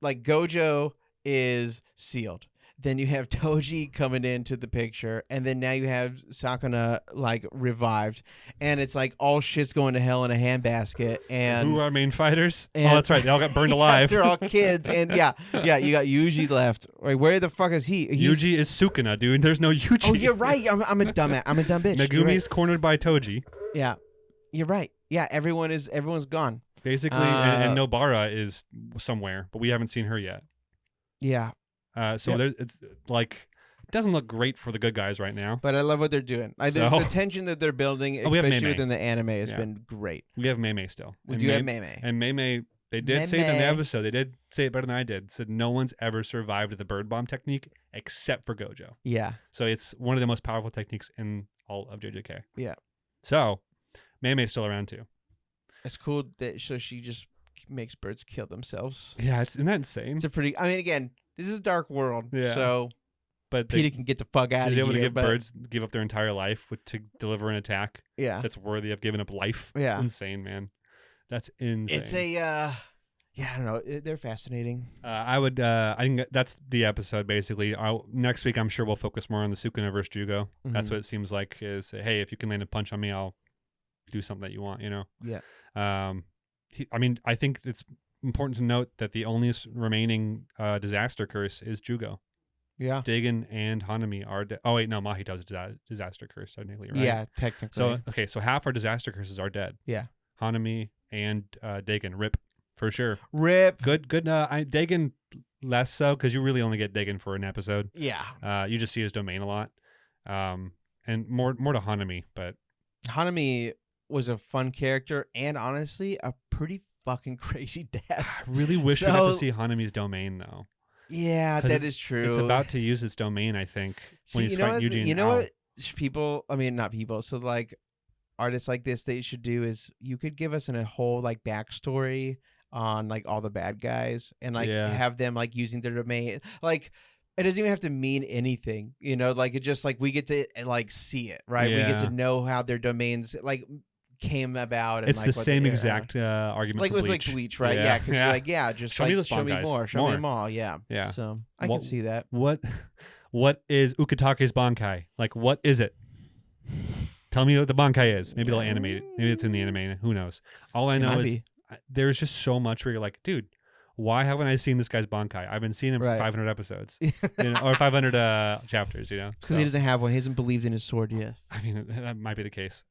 Gojo is sealed. Then you have Toji coming into the picture, and then now you have Sakuna like revived, and it's like all shit's going to hell in a handbasket. And who are our main fighters? Oh, that's right, they all got burned alive. They're all kids, and you got Yuji left. Like, where the fuck is he? Yuji is Sukuna, dude. There's no Yuji. Oh, you're right. I'm a dumb bitch. Megumi's cornered by Toji. Yeah, you're right. Yeah, everyone's gone basically, and Nobara is somewhere, but we haven't seen her yet. Yeah. It's like, it doesn't look great for the good guys right now. But I love what they're doing. The tension that they're building, especially within the anime, has been great. We have Mei still. We do have Mei. And Mei, they did say it in the episode. They did say it better than I did. Said no one's ever survived the bird bomb technique except for Gojo. Yeah. So it's one of the most powerful techniques in all of JJK. Yeah. So Mei's still around too. It's cool that she just makes birds kill themselves. Yeah, isn't that insane? It's I mean, again, this is a dark world. Yeah. So Peter can get the fuck out of here. He's able to give birds give up their entire life to deliver an attack. Yeah. That's worthy of giving up life. Yeah. It's insane, man. That's insane. It's I don't know. They're fascinating. I think that's the episode basically. Next week, I'm sure we'll focus more on the Sukuna versus Jugo. That's what it seems like is, hey, if you can land a punch on me, I'll do something that you want, you know? Yeah. I mean, I think it's important to note that the only remaining disaster curse is Jugo. Yeah. Dagon and Hanami are dead. Oh, wait, no, Mahito's disaster curse, technically, right? Yeah, technically. So, okay, so half our disaster curses are dead. Yeah. Hanami and Dagon, rip, for sure. Rip. Good. Dagon, less so, because you really only get Dagon for an episode. Yeah. You just see his domain a lot. And more to Hanami, but... Hanami was a fun character and, honestly, a pretty fucking crazy death. I really wish we got to see Hanami's domain, though. Yeah, that is true. It's about to use its domain, I think, when he's fighting Eugene. You know what people, I mean, not people, so like artists like this, they should do is you could give us a whole like backstory on like all the bad guys and like have them like using their domain. Like it doesn't even have to mean anything, you know, like it just like we get to like see it, right? Yeah. We get to know how their domains like came about. And, it's like, the same exact argument like for with Bleach. like Bleach, right? Yeah, because you're like, just show like, me those show me Bankais. more, show me them all. Yeah. So I can see that. What is Ukitake's Bankai? Like, what is it? Tell me what the Bankai is. Maybe they'll animate it. Maybe it's in the anime. Who knows? All I know is there's just so much where you're like, dude, why haven't I seen this guy's Bankai? I've been seeing him for 500 episodes, or 500 chapters. You know, because he doesn't have one. He hasn't believes in his sword yet. I mean, that might be the case.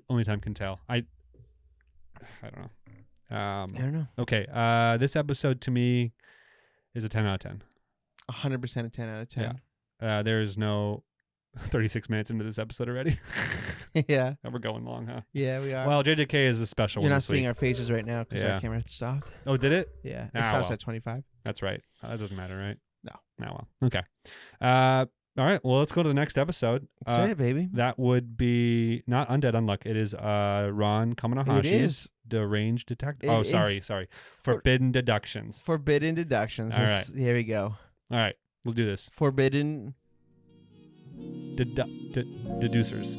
Only time can tell. I don't know. I don't know. Okay. This episode to me is a 10 out of 10. 100% a 10 out of 10. Yeah. There's no 36 minutes into this episode already. Yeah. And we're going long, huh? Yeah, we are. Well, JJK is a special You're one. not seeing our faces right now because our camera stopped. Oh, did it? Yeah. It stops at 25. That's right. That doesn't matter, right? No. Well. Okay. All right, well, let's go to the next episode. That's it, baby. That would be not Undead Unluck. It is Ron Kaminahashi's Deranged Detective. Sorry. Forbidden Deductions. Forbidden Deductions. All right. Here we go. All right, let's do this. Forbidden Deducers.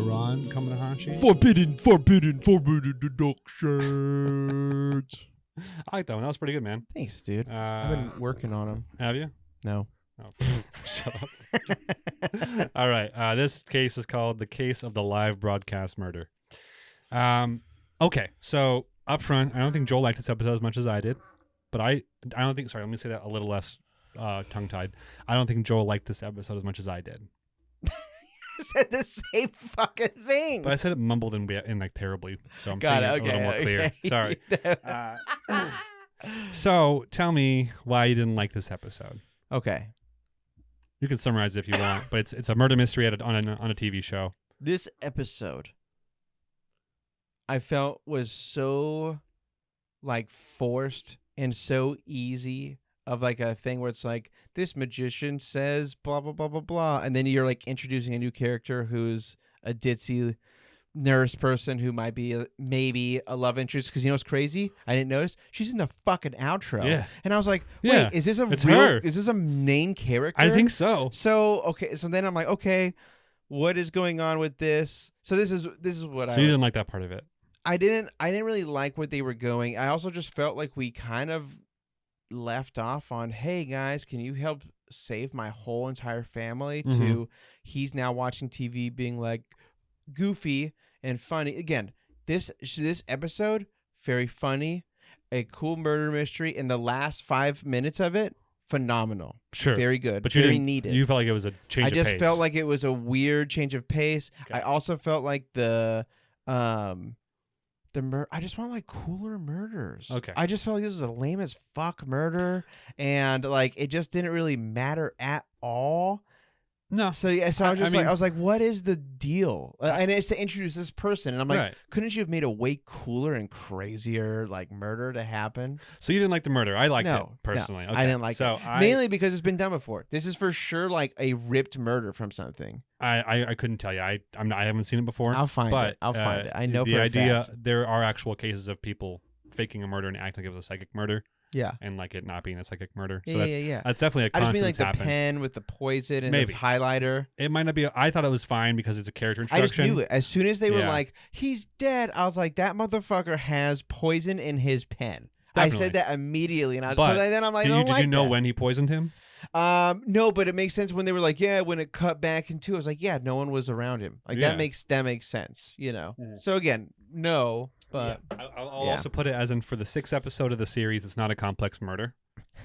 Ron Kaminahashi. Forbidden Deductions. I like that one. That was pretty good, man. Thanks, dude. I've been working on them. Have you? No. Oh, shut up. All right. This case is called the case of the live broadcast murder. Okay. So up front, I don't think Joel liked this episode as much as I did, but I don't think. Sorry, let me say that a little less tongue-tied. I don't think Joel liked this episode as much as I did. Said the same fucking thing. But I said it mumbled and like terribly, so I'm saying it a little more clear. Sorry. So tell me why you didn't like this episode. Okay. You can summarize it if you want, but it's a murder mystery on a TV show. This episode, I felt was so like forced and so easy. Of like a thing where it's like this magician says blah blah blah blah blah, and then you're like introducing a new character who's a ditzy nurse person who might be maybe a love interest. Because you know what's crazy? I didn't notice she's in the fucking outro, and I was like, wait, is this is this a main character? I think so. So okay, so then I'm like, okay, what is going on with this? So this is what you didn't like that part of it. I didn't really like what they were going. I also just felt like we kind of left off on, hey guys, can you help save my whole entire family? To he's now watching TV being like goofy and funny. Again, this episode, very funny, a cool murder mystery. In the last 5 minutes of it, phenomenal. Sure. Very good. But very needed. You felt like it was a change of pace. I just felt like it was a weird change of pace. Okay. I also felt like I just want like cooler murders. Okay. I just felt like this was a lame as fuck murder, and like it just didn't really matter at all. No. So yeah, so I was like, what is the deal? And it's to introduce this person, and I'm like, couldn't you have made a way cooler and crazier like murder to happen? So you didn't like the murder? I liked it personally. No, okay. I didn't like it. Mainly because it's been done before. This is for sure like a ripped murder from something. I couldn't tell you. I haven't seen it before. I'll find it. I know the for idea. A fact. There are actual cases of people faking a murder and acting like it was a psychic murder. Yeah. And like it not being a psychic murder. So yeah. That's definitely a constant. I just mean like the pen with the poison and the highlighter. It might not be. I thought it was fine because it's a character introduction. I just knew it. As soon as they were like, he's dead, I was like, that motherfucker has poison in his pen. I said that immediately, and but then I'm like, did you know when he poisoned him? No, but it makes sense when they were like, yeah, when it cut back into, I was like, yeah, no one was around him. Like that makes sense, you know. So again, no, but I'll also put it as in for the 6th episode of the series, it's not a complex murder.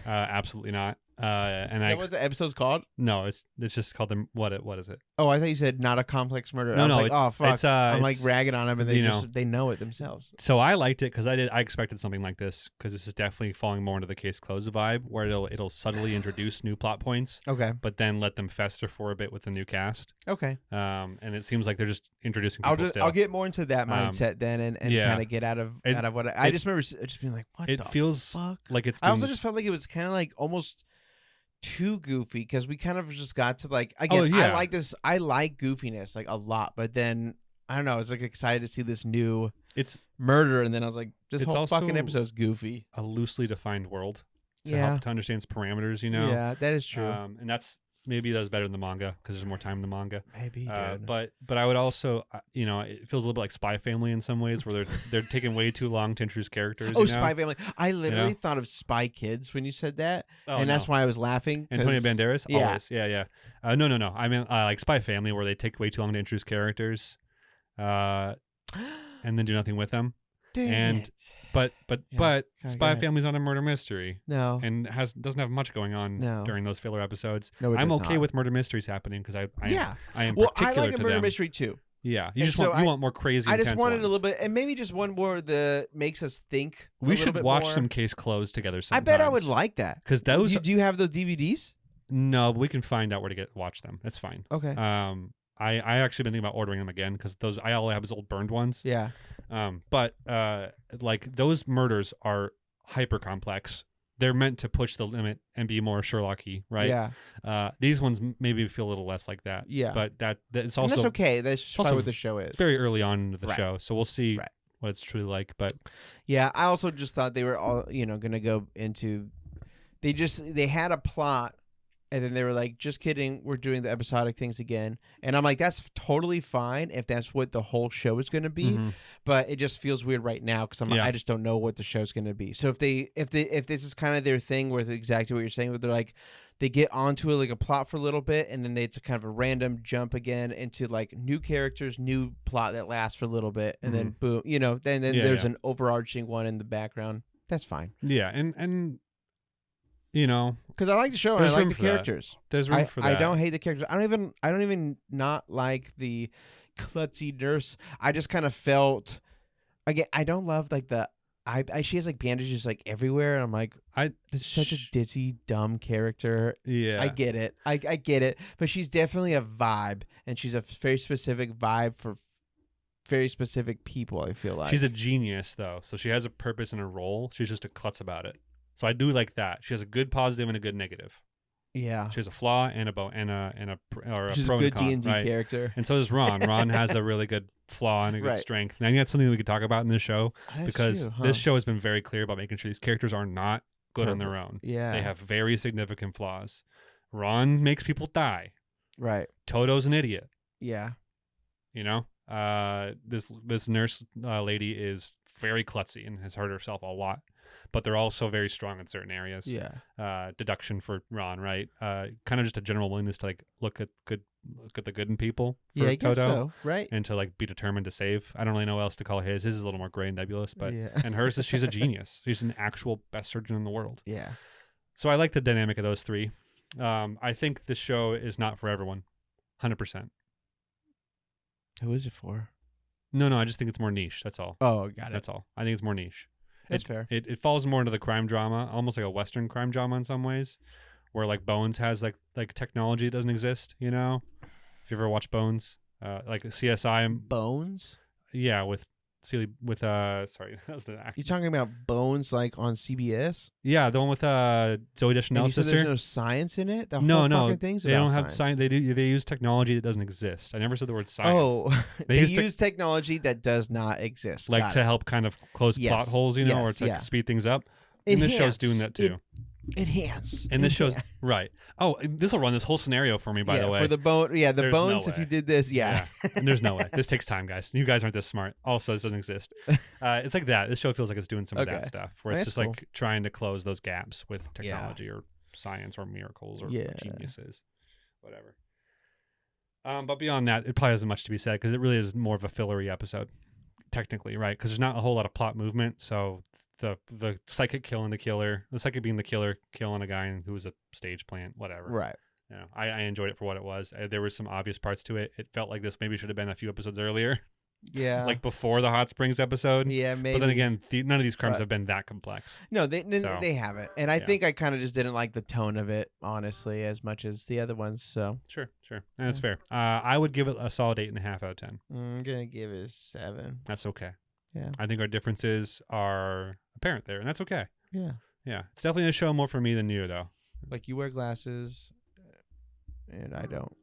Absolutely not. And is that what the episode's called? No, it's just called them. What is it? Oh, I thought you said not a complex murder. No, I was like, oh fuck. I'm like it's, ragging on them, and they know it themselves. So I liked it because I expected something like this because this is definitely falling more into the case closed vibe where it'll subtly introduce new plot points. Okay. But then let them fester for a bit with the new cast. Okay. And it seems like they're just introducing people I'll get more into that mindset then and kind of get out of what I just remember just being like, what the fuck? It feels like it's. I also just felt like it was kind of like almost too goofy because we kind of just got to like again. I like this. I like goofiness like a lot, but then I don't know. I was like excited to see this new murder, and then I was like, this whole fucking episode's goofy. A loosely defined world to help to understand its parameters. You know. Yeah, that is true. And maybe that's better than the manga because there's more time in the manga. Maybe, but I would also, it feels a little bit like Spy Family in some ways, where they're taking way too long to introduce characters. Oh, Spy Family! I literally thought of Spy Kids when you said that, and that's why I was laughing. Antonio Banderas, yeah. Always, yeah. No. I mean, like Spy Family, where they take way too long to introduce characters, and then do nothing with them. Dang it. But Spy Family's not a murder mystery. No. And doesn't have much going on during those filler episodes. No, I'm okay with murder mysteries happening because I am well, particular I like a murder them. mystery too. Yeah. You want more crazy. I just wanted ones. a little bit, and maybe just one more that makes us think. We should watch more. some Case Closed together sometimes. I bet I would like that. Because those do you have those DVDs? No, but we can find out where to watch them. That's fine. Okay. I actually been thinking about ordering them again because I all have is old burned ones. Yeah. But like those murders are hyper complex. They're meant to push the limit and be more Sherlocky, right? Yeah. These ones maybe feel a little less like that. Yeah. But it's also that's okay. That's probably what the show is. It's very early on into the show, so we'll see what it's truly like. But yeah, I also just thought they were all gonna go into. They had a plot. And then they were like, just kidding, we're doing the episodic things again. And I'm like, that's totally fine if that's what the whole show is going to be. Mm-hmm. But it just feels weird right now because I just don't know what the show's going to be. So if this is kind of their thing where it's exactly what you're saying, where they're like, they get onto it like a plot for a little bit, and then it's a kind of a random jump again into like new characters, new plot that lasts for a little bit, and then boom, then there's an overarching one in the background. That's fine. Yeah, and because I like the show and I like the characters. There's room for that. I don't hate the characters. I don't even not like the klutzy nurse. I just kind of felt again. I don't love like the. She has like bandages like everywhere, and I'm like, this is such a ditzy, dumb character. Yeah, I get it. I get it. But she's definitely a vibe, and she's a very specific vibe for very specific people. I feel like she's a genius though, so she has a purpose and a role. She's just a klutz about it. So I do like that. She has a good positive and a good negative. Yeah. She has a flaw and She's pro a good and a con, D&D character. And so does Ron. Ron has a really good flaw and a good strength. And I think that's something we could talk about in this show because this show has been very clear about making sure these characters are not good on their own. Yeah. They have very significant flaws. Ron makes people die. Right. Toto's an idiot. Yeah. This nurse lady is very klutzy and has hurt herself a lot. But they're also very strong in certain areas. Yeah. Deduction for Ron, right? Kind of just a general willingness to like look at the good in people. For I guess Toto, so. Right. And to like be determined to save. I don't really know what else to call his. His is a little more gray and nebulous, but and hers is she's a genius. She's an actual best surgeon in the world. Yeah. So I like the dynamic of those three. I think this show is not for everyone, 100%. Who is it for? No. I just think it's more niche. That's all. Oh, got it. That's all. I think it's more niche. That's fair. It falls more into the crime drama, almost like a Western crime drama in some ways, where like Bones has like technology that doesn't exist. If you ever watch Bones, like CSI. Bones. Yeah, with sorry, that was the actor. You talking about Bones like on CBS? Yeah, the one with Zooey Deschanel's sister. There's no science in it. No, fucking thing's they don't about have science. They use technology that doesn't exist. I never said the word science. Oh, they use technology that does not exist, like to help kind of close plot holes, or to speed things up. And this show's doing that too. Enhance. And this show's right. Oh, this will run this whole scenario for me, by the way. For the bone. Yeah, the There's bones. no If you way. did this, yeah. And there's no way. This takes time, guys. You guys aren't this smart. Also, this doesn't exist. It's like that. This show feels like it's doing some of that stuff, where it's just like trying to close those gaps with technology or science or miracles or geniuses, whatever. But beyond that, it probably hasn't much to be said because it really is more of a fillery episode, technically, right? Because there's not a whole lot of plot movement. So the psychic killing the killer, the psychic being the killer, killing a guy who was a stage plant, whatever. Right. You know, I enjoyed it for what it was. There were some obvious parts to it. It felt like this maybe should have been a few episodes earlier. Yeah. Like before the Hot Springs episode. Yeah, maybe. But then again, none of these crimes have been that complex. No, they haven't. And I think I kind of just didn't like the tone of it, honestly, as much as the other ones. So Sure. And that's fair. I would give it a solid 8.5 out of 10. I'm going to give it a 7. That's okay. Yeah. I think our differences are apparent there, and that's okay. Yeah. Yeah. It's definitely a show more for me than you, though. Like you wear glasses, and I don't.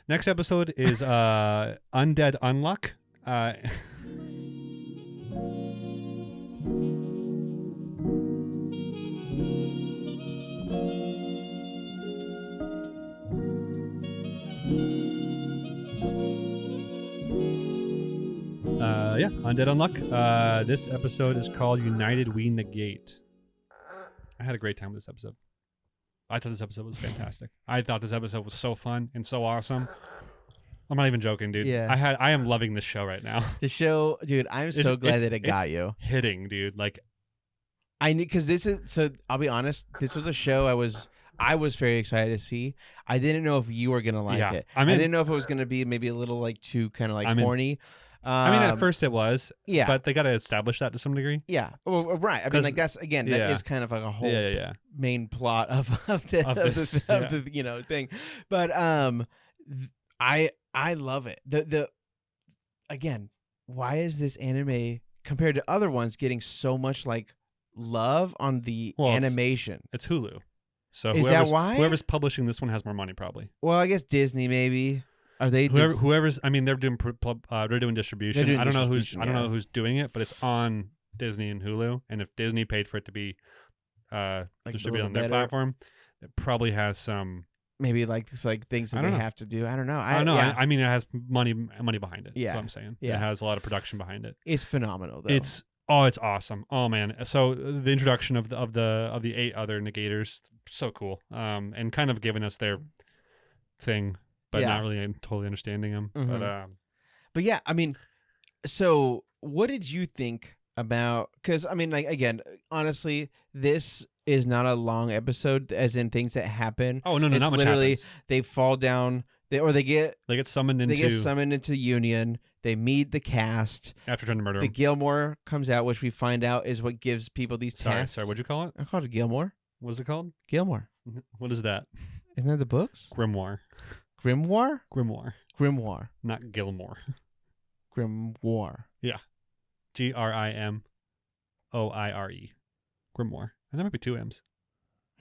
Next episode is Undead Unluck. Undead Unluck. This episode is called United We Negate. I had a great time with this episode. I thought this episode was fantastic. I thought this episode was so fun and so awesome. I'm not even joking, dude. Yeah. I am loving this show right now. The show, dude, I'm so glad that it got you. Hitting, dude. Like, I knew, because this is, so I'll be honest, this was a show I was very excited to see. I didn't know if you were going to like it. I didn't know if it was going to be maybe a little like too kind of like horny. I mean, at first it was, yeah, but they got to establish that to some degree. Yeah, well, right. I mean, like that's again, that is kind of like a whole main plot of the you know thing. But I love it. The again, why is this anime compared to other ones getting so much like love on the animation? It's Hulu, so is that why? Whoever's publishing this one has more money, probably. Well, I guess Disney maybe. Are they whoever's? I mean, they're doing distribution. I don't know who's doing it, but it's on Disney and Hulu. And if Disney paid for it to be distributed on their platform, it probably has some maybe like things that they have to do. I don't know. I don't know. Yeah. I mean, it has money behind it. Yeah, that's what I'm saying. Yeah. It has a lot of production behind it. It's phenomenal, though. It's awesome. Oh man. So the introduction of the 8 other negators, so cool. And kind of giving us their thing. But not really totally understanding them. Mm-hmm. But yeah, I mean, so what did you think about? Because I mean, like again, honestly, this is not a long episode, as in things that happen. Oh no, not much literally happens. They fall down, they get summoned into Union. They meet the cast after trying to murder the him. Gilmore comes out, which we find out is what gives people these tasks. Sorry, what'd you call it? I called it Gilmore. What is it called? Gilmore. What is that? Isn't that the books? Grimoire. Grimoire? Grimoire. Not Gilmore. Grimoire. Yeah. Grimoire. Grimoire. And there might be 2 M's.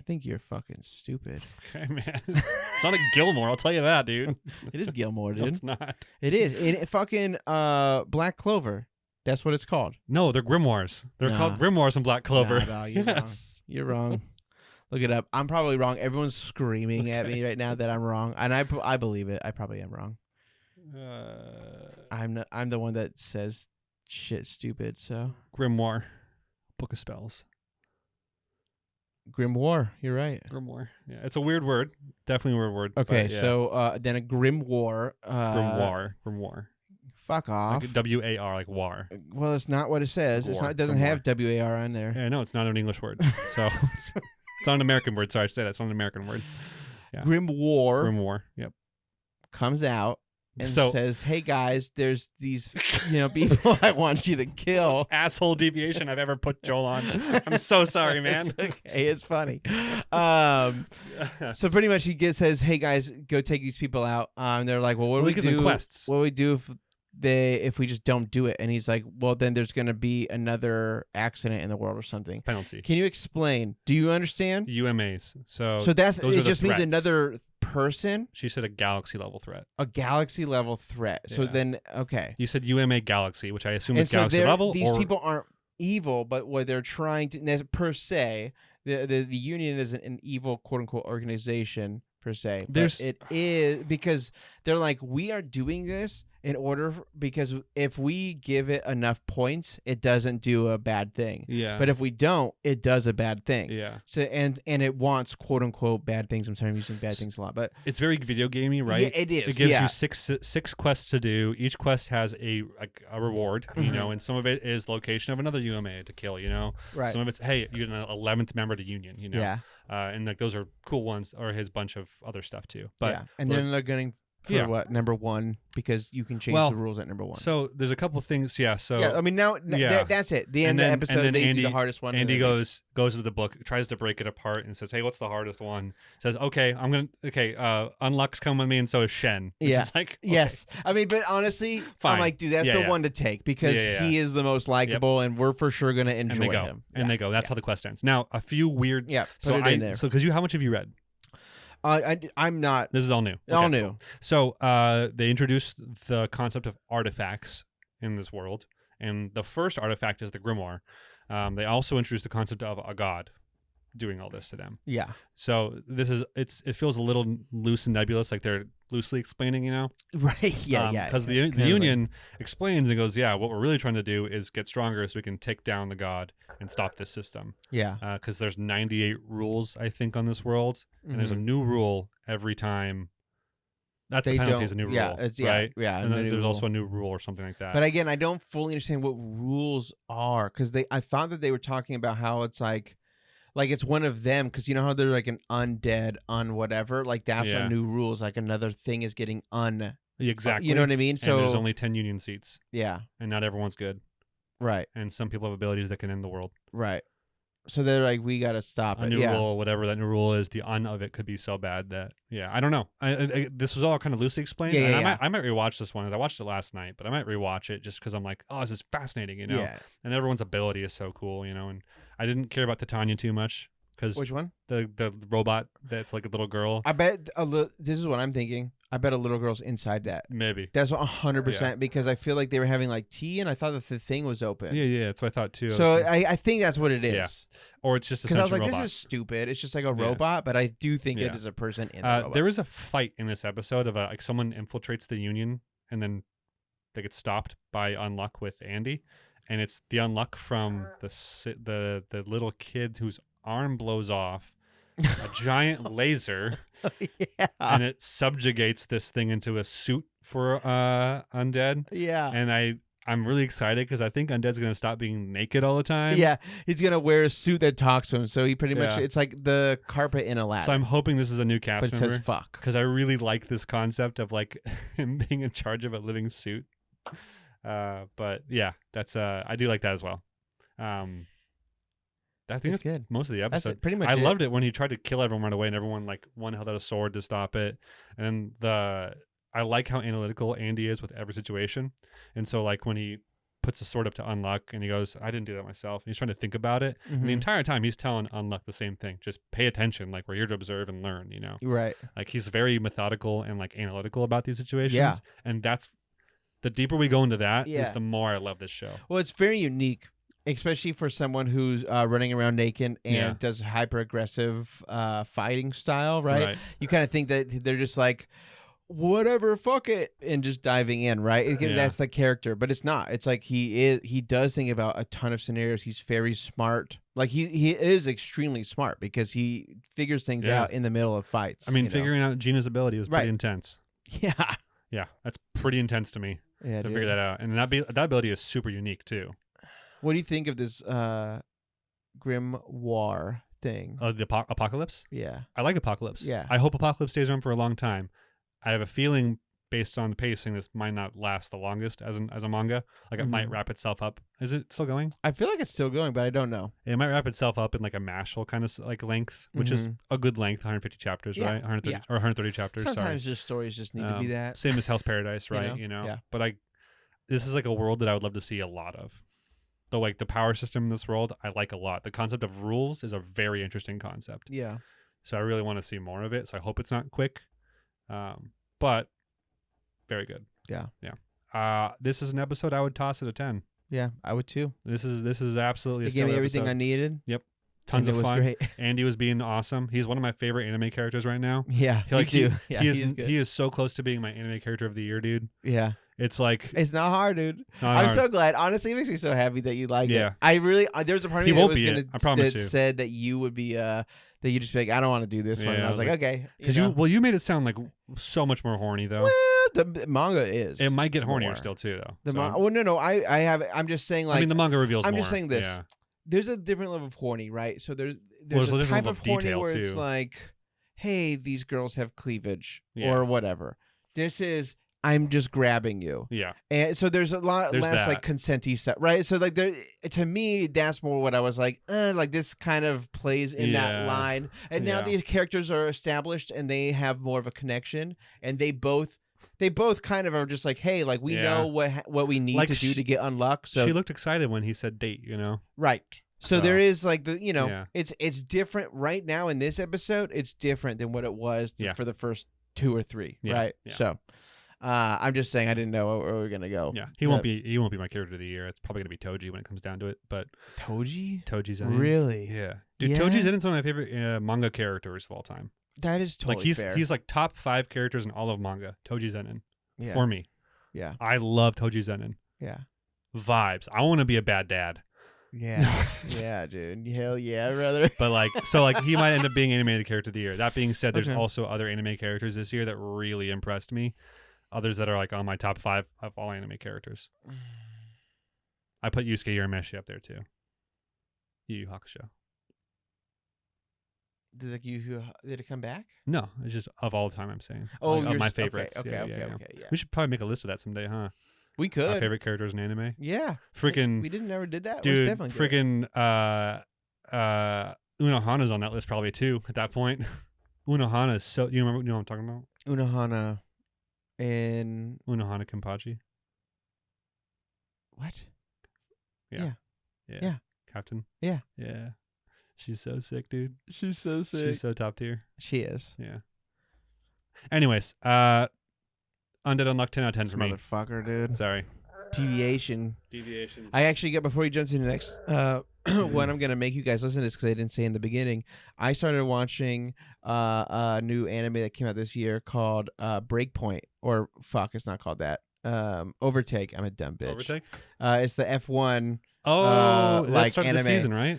I think you're fucking stupid. Okay, man. It's not a Gilmore, I'll tell you that, dude. It is Gilmore, dude. No, it's not. It is. In fucking Black Clover. That's what it's called. No, they're grimoires. They're called grimoires in Black Clover. Nah, you're wrong. You're wrong. Look it up. I'm probably wrong. Everyone's screaming at me right now that I'm wrong, and I believe it. I probably am wrong. I'm the one that says shit stupid. So grimoire, book of spells. Grimoire. You're right. Grimoire. Yeah, it's a weird word. Definitely a weird word. Okay, so then a grimoire. Grimoire. Fuck off. Like W-A-R, like war. Well, it's not what it says. It's not. It doesn't have W-A-R on there. Yeah, no, it's not an English word. So. It's not an American word. Sorry to say that. It's not an American word. Yeah. Grimoire. Yep. Comes out and says, "Hey guys, there's these people I want you to kill." Asshole deviation I've ever put Joel on. I'm so sorry, man. It's okay. It's funny. So pretty much he says, "Hey guys, go take these people out." And they're like, "Well, what do we do? Quests. What do we do if we just don't do it?" And he's like, "Well, then there's going to be another accident in the world or something. Penalty." Can you explain? Do you understand? UMAs. So that's it. Just means another person. She said a galaxy level threat. A galaxy level threat. So then, okay. You said UMA galaxy, which I assume is galaxy level. These people aren't evil, but what they're trying to per se, the union isn't an evil quote unquote organization per se. But it is because they're like, we are doing this in order because if we give it enough points, it doesn't do a bad thing. Yeah. But if we don't, it does a bad thing. Yeah. So and it wants quote unquote bad things. I'm sorry, I'm using bad things a lot, but it's very video gamey, right? Yeah, it is. It gives you six quests to do. Each quest has a reward, you know, and some of it is location of another UMA to kill, you know. Right. Some of it's, hey, you're an 11th member to Union, you know. Yeah. And like those are cool ones, or his bunch of other stuff too. But yeah. And then they're getting for what, number 1, because you can change the rules at number 1. So there's a couple things, yeah. So I mean that's it. The end of the episode, and then they do the hardest one. Andy goes into the book, tries to break it apart, and says, "Hey, what's the hardest one?" Says, "Okay, Unluck's come with me, and so is Shen." Which is like, okay. Yes. I mean, but honestly, Fine. I'm like, dude, that's the one to take because he is the most likable, and we're for sure gonna enjoy him. And they go. That's how the quest ends. Now, a few weird. Yeah. So in there. So because how much have you read? I'm not. This is all new. All new. So they introduced the concept of artifacts in this world, and the first artifact is the grimoire. They also introduced the concept of a god doing all this to them. Yeah. So it feels a little loose and nebulous, like they're loosely explaining, you know? Right. Yeah. Because the Union explains and goes, yeah, what we're really trying to do is get stronger so we can take down the god and stop this system. Yeah. Because there's 98 rules, I think, on this world, and there's a new rule every time. That's the penalty, is a new rule, right? Yeah. And then there's also a new rule or something like that. But again, I don't fully understand what rules are because I thought that they were talking about how it's like it's one of them, because you know how they're like an undead, whatever, like that's a new rules, like another thing is getting exactly. You know what I mean? So and there's only 10 Union seats. Yeah. And not everyone's good. Right. And some people have abilities that can end the world. Right. So they're like, we got to stop it. A new rule, whatever that new rule is, the of it could be so bad that, I don't know. This was all kind of loosely explained. I might rewatch this one. I watched it last night, but I might rewatch it just because I'm like, oh, this is fascinating, you know? Yeah. And everyone's ability is so cool, you know? And I didn't care about Titania too much. Which one? The robot that's like a little girl. I bet this is what I'm thinking. I bet a little girl's inside that. Maybe. That's 100% because I feel like they were having like tea and I thought that the thing was open. Yeah, that's what I thought too. So I think that's what it is. Yeah. Or it's just a because I was like, robot. this is stupid. It's just like a robot, but I do think it is a person in the robot. There was a fight in this episode of like someone infiltrates the Union and then they get stopped by Unluck with Andy, and it's the Unluck from the little kid whose arm blows off. A giant laser, and it subjugates this thing into a suit for Undead. Yeah, and I'm really excited because I think Undead's gonna stop being naked all the time. Yeah, he's gonna wear a suit that talks to him, so he pretty much it's like the carpet in Aladdin. So I'm hoping this is a new cast member. But it says fuck because I really like this concept of like him being in charge of a living suit. But yeah, that's I do like that as well. I think that's good. Most of the episode. That's pretty much. I loved it when he tried to kill everyone right away, and everyone one held out a sword to stop it. And I like how analytical Andy is with every situation. And so like when he puts the sword up to Unluck, and he goes, "I didn't do that myself." And he's trying to think about it. Mm-hmm. And the entire time he's telling Unluck the same thing: just pay attention. Like we're here to observe and learn. You know, right? Like he's very methodical and like analytical about these situations. Yeah. And that's the deeper we go into that, is the more I love this show. Well, it's very unique. Especially for someone who's running around naked and does hyper aggressive fighting style, right? You kind of think that they're just like, whatever, fuck it, and just diving in, right? That's the character, but it's not. It's like he does think about a ton of scenarios. He's very smart. Like he is extremely smart because he figures things out in the middle of fights. I mean, figuring out Gina's ability is pretty intense. Yeah, that's pretty intense to me to figure that out, and that ability is super unique too. What do you think of this grimoire thing? The Apocalypse? Yeah. I like Apocalypse. Yeah. I hope Apocalypse stays around for a long time. I have a feeling, based on the pacing, this might not last the longest as a manga. Like, it might wrap itself up. Is it still going? I feel like it's still going, but I don't know. It might wrap itself up in like a Mashal kind of like length, which is a good length, 150 chapters, right? 130 or 130 chapters. Sometimes just stories just need to be that. Same as Hell's Paradise, right? You know? Yeah. But this is like a world that I would love to see a lot of. The power system in this world, I like a lot. The concept of rules is a very interesting concept. Yeah. So I really want to see more of it. So I hope it's not quick, but very good. Yeah. Yeah. This is an episode I would toss at a 10. Yeah, I would too. This is absolutely a It gave me everything episode. I needed. Yep. Tons and of it was fun. great. Andy was being awesome. He's one of my favorite anime characters right now. Yeah, me too. Yeah, he is so close to being my anime character of the year, dude. Yeah. It's like it's not hard, dude. I'm so glad. Honestly, it makes me so happy that you like yeah. it. I really there's a part of me that was gonna that said that you would be that you just be like, I don't want to do this one. And I was like, okay. Because you made it sound like so much more horny though. Well, the manga is. It might get hornier still too though. No. I'm just saying like I mean the manga reveals I'm more. just saying this. Yeah. There's a different level of horny, right? So there's a type of horny where it's like, hey, these girls have cleavage or whatever. This is I'm just grabbing you. Yeah. And so there's a lot less like consenty stuff, right? So like to me, that's more what I was like this kind of plays in that line. And now these characters are established and they have more of a connection, and they both kind of are just like, hey, like we know what we need to do to get unluck. So she looked excited when he said date, Right. So there is like it's different right now in this episode. It's different than what it was for the first 2 or 3, right? Yeah. So I'm just saying I didn't know where we were gonna go. Yeah, he won't be my character of the year. It's probably gonna be Toji when it comes down to it. But Toji's in. Really? Yeah, dude. Yeah. Toji's in some of my favorite manga characters of all time. That is totally fair. He's like top 5 characters in all of manga. Toji Zenin. Yeah. For me. Yeah. I love Toji Zenin. Yeah. Vibes. I want to be a bad dad. Yeah. Yeah, dude. Hell yeah, brother. But so he might end up being animated character of the year. That being said, there's also other anime characters this year that really impressed me. Others that are like on my top 5 of all anime characters. I put Yusuke Urameshi up there too. Yu Yu Hakusho. Did it come back? No, it's just of all time. I'm saying. Oh, of my favorites. Okay. We should probably make a list of that someday, huh? We could. Our favorite characters in anime. Yeah. Freaking. We never did that. Dude, it was definitely Unohana's on that list probably too. At that point, Unohana is so. You know what I'm talking about? Unohana, and Unohana Kenpachi. What? Yeah. Captain. Yeah. Yeah. She's so sick, dude. She's so sick. She's so top tier. She is. Yeah. Anyways, Undead Unluck 10 out of 10 for me. Motherfucker, dude. Sorry. Deviation. I actually got, before he jumps into the next one, I'm going to make you guys listen to this because I didn't say in the beginning. I started watching a new anime that came out this year called Breakpoint. Or, fuck, it's not called that. Overtake. I'm a dumb bitch. Overtake? It's the F1 that started anime. This season, right?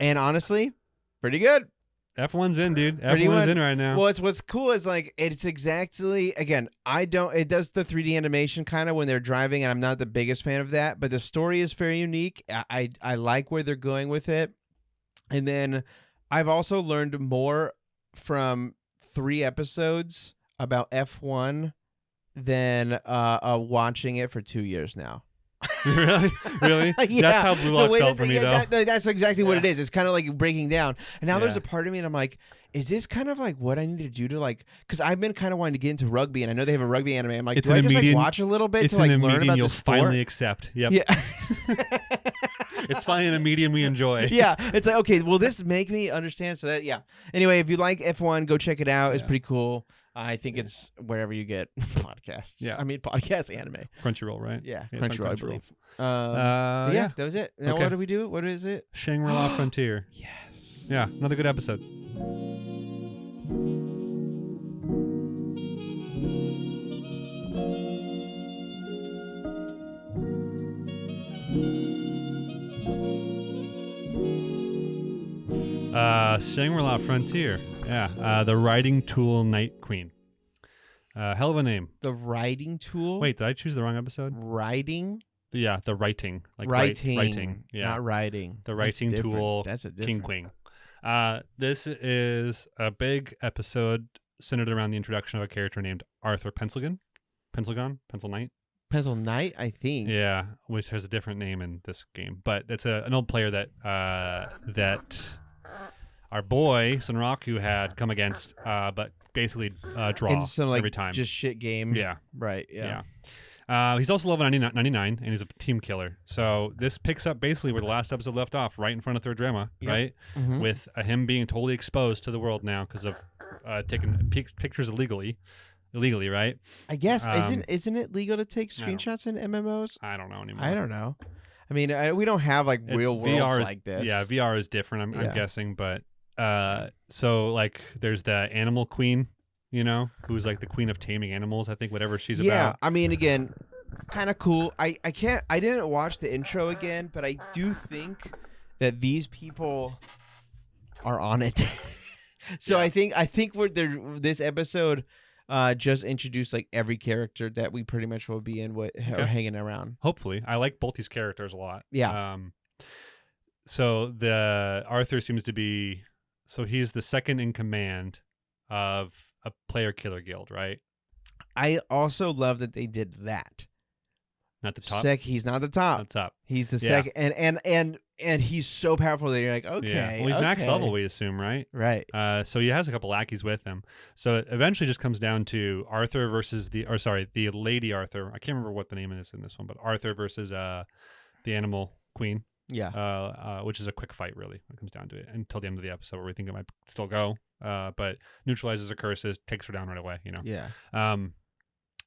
And honestly, pretty good. F1's in, dude. F1's in right now. Well, what's cool is like it's exactly, again, it does the 3D animation kind of when they're driving, and I'm not the biggest fan of that, but the story is very unique. I like where they're going with it. And then I've also learned more from 3 episodes about F1 than watching it for 2 years now. Really? Yeah. That's how Blue Lock felt for me, though. That's exactly what it is. It's kind of like breaking down. And now there's a part of me, and I'm like, is this kind of like what I need to do to like? Because I've been kind of wanting to get into rugby, and I know they have a rugby anime. I'm like, do I just like watch a little bit to like learn about the sport? You'll finally accept. Yep. Yeah. It's finally in a medium we enjoy. Yeah. It's like, okay, will this make me understand? So that, yeah. Anyway, if you like F1, go check it out. It's pretty cool. I think it's wherever you get podcasts. Yeah. I mean, podcast anime. Crunchyroll, right? Yeah, Crunchyroll, I believe. Yeah, that was it. Now, what do we do? What is it? Shangri-La Frontier. Yes. Yeah, another good episode. Shangri-La Frontier. Yeah, the Riding Tool Night Queen. Hell of a name. The Riding Tool? Wait, did I choose the wrong episode? Riding? Yeah, the writing. Like writing. Yeah. Not riding. The Writing Tool That's a King Queen. This is a big episode centered around the introduction of a character named Arthur Pencil Knight, I think. Yeah, which has a different name in this game, but it's an old player that our boy Sunraku had come against, but basically draw every time. Just shit game. Yeah. Right. Yeah. He's also level 99, and he's a team killer. So this picks up basically where the last episode left off, right in front of Third Drama, right? Mm-hmm. With him being totally exposed to the world now because of taking pictures illegally, right? I guess isn't it legal to take screenshots in MMOs? I don't know anymore. I don't know. I mean, we don't have like real worlds like this. Yeah, VR is different. I'm guessing, but so like there's the animal queen, you know, who's like the queen of taming animals. I think whatever she's about. Yeah, I mean, again, kind of cool. I didn't watch the intro again, but I do think that these people are on it. So I think this episode just introduced like every character that we pretty much will be in are hanging around. Hopefully. I like both these characters a lot. Yeah. So the Arthur seems to be, so he's the second in command of a player killer guild, right? I also love that they did that. Not the top. He's not the top. Not top. He's the second, and he's so powerful that you're like, okay. Yeah. Well, he's max level, we assume, right? Right. So he has a couple lackeys with him. So it eventually just comes down to Arthur versus the Lady Arthur. I can't remember what the name is in this one, but Arthur versus the Animal Queen. Yeah. Which is a quick fight, really, when it comes down to it, until the end of the episode, where we think it might still go. But neutralizes her curses, takes her down right away. You know. Yeah.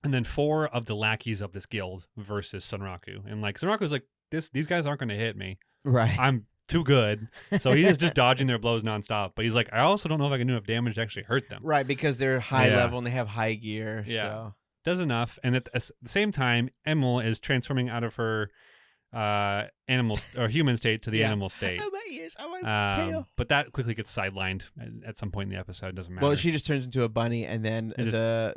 And then 4 of the lackeys of this guild versus Sunraku. And like Sunraku's like, these guys aren't going to hit me. Right. I'm too good. So he's just dodging their blows nonstop. But he's like, I also don't know if I can do enough damage to actually hurt them. Right, because they're high level and they have high gear. Yeah. So. Does enough. And at the same time, Emil is transforming out of her animal or human state to the animal state. Oh, my ears. Oh, my tail. But that quickly gets sidelined at some point in the episode. It doesn't matter. Well, she just turns into a bunny, and then the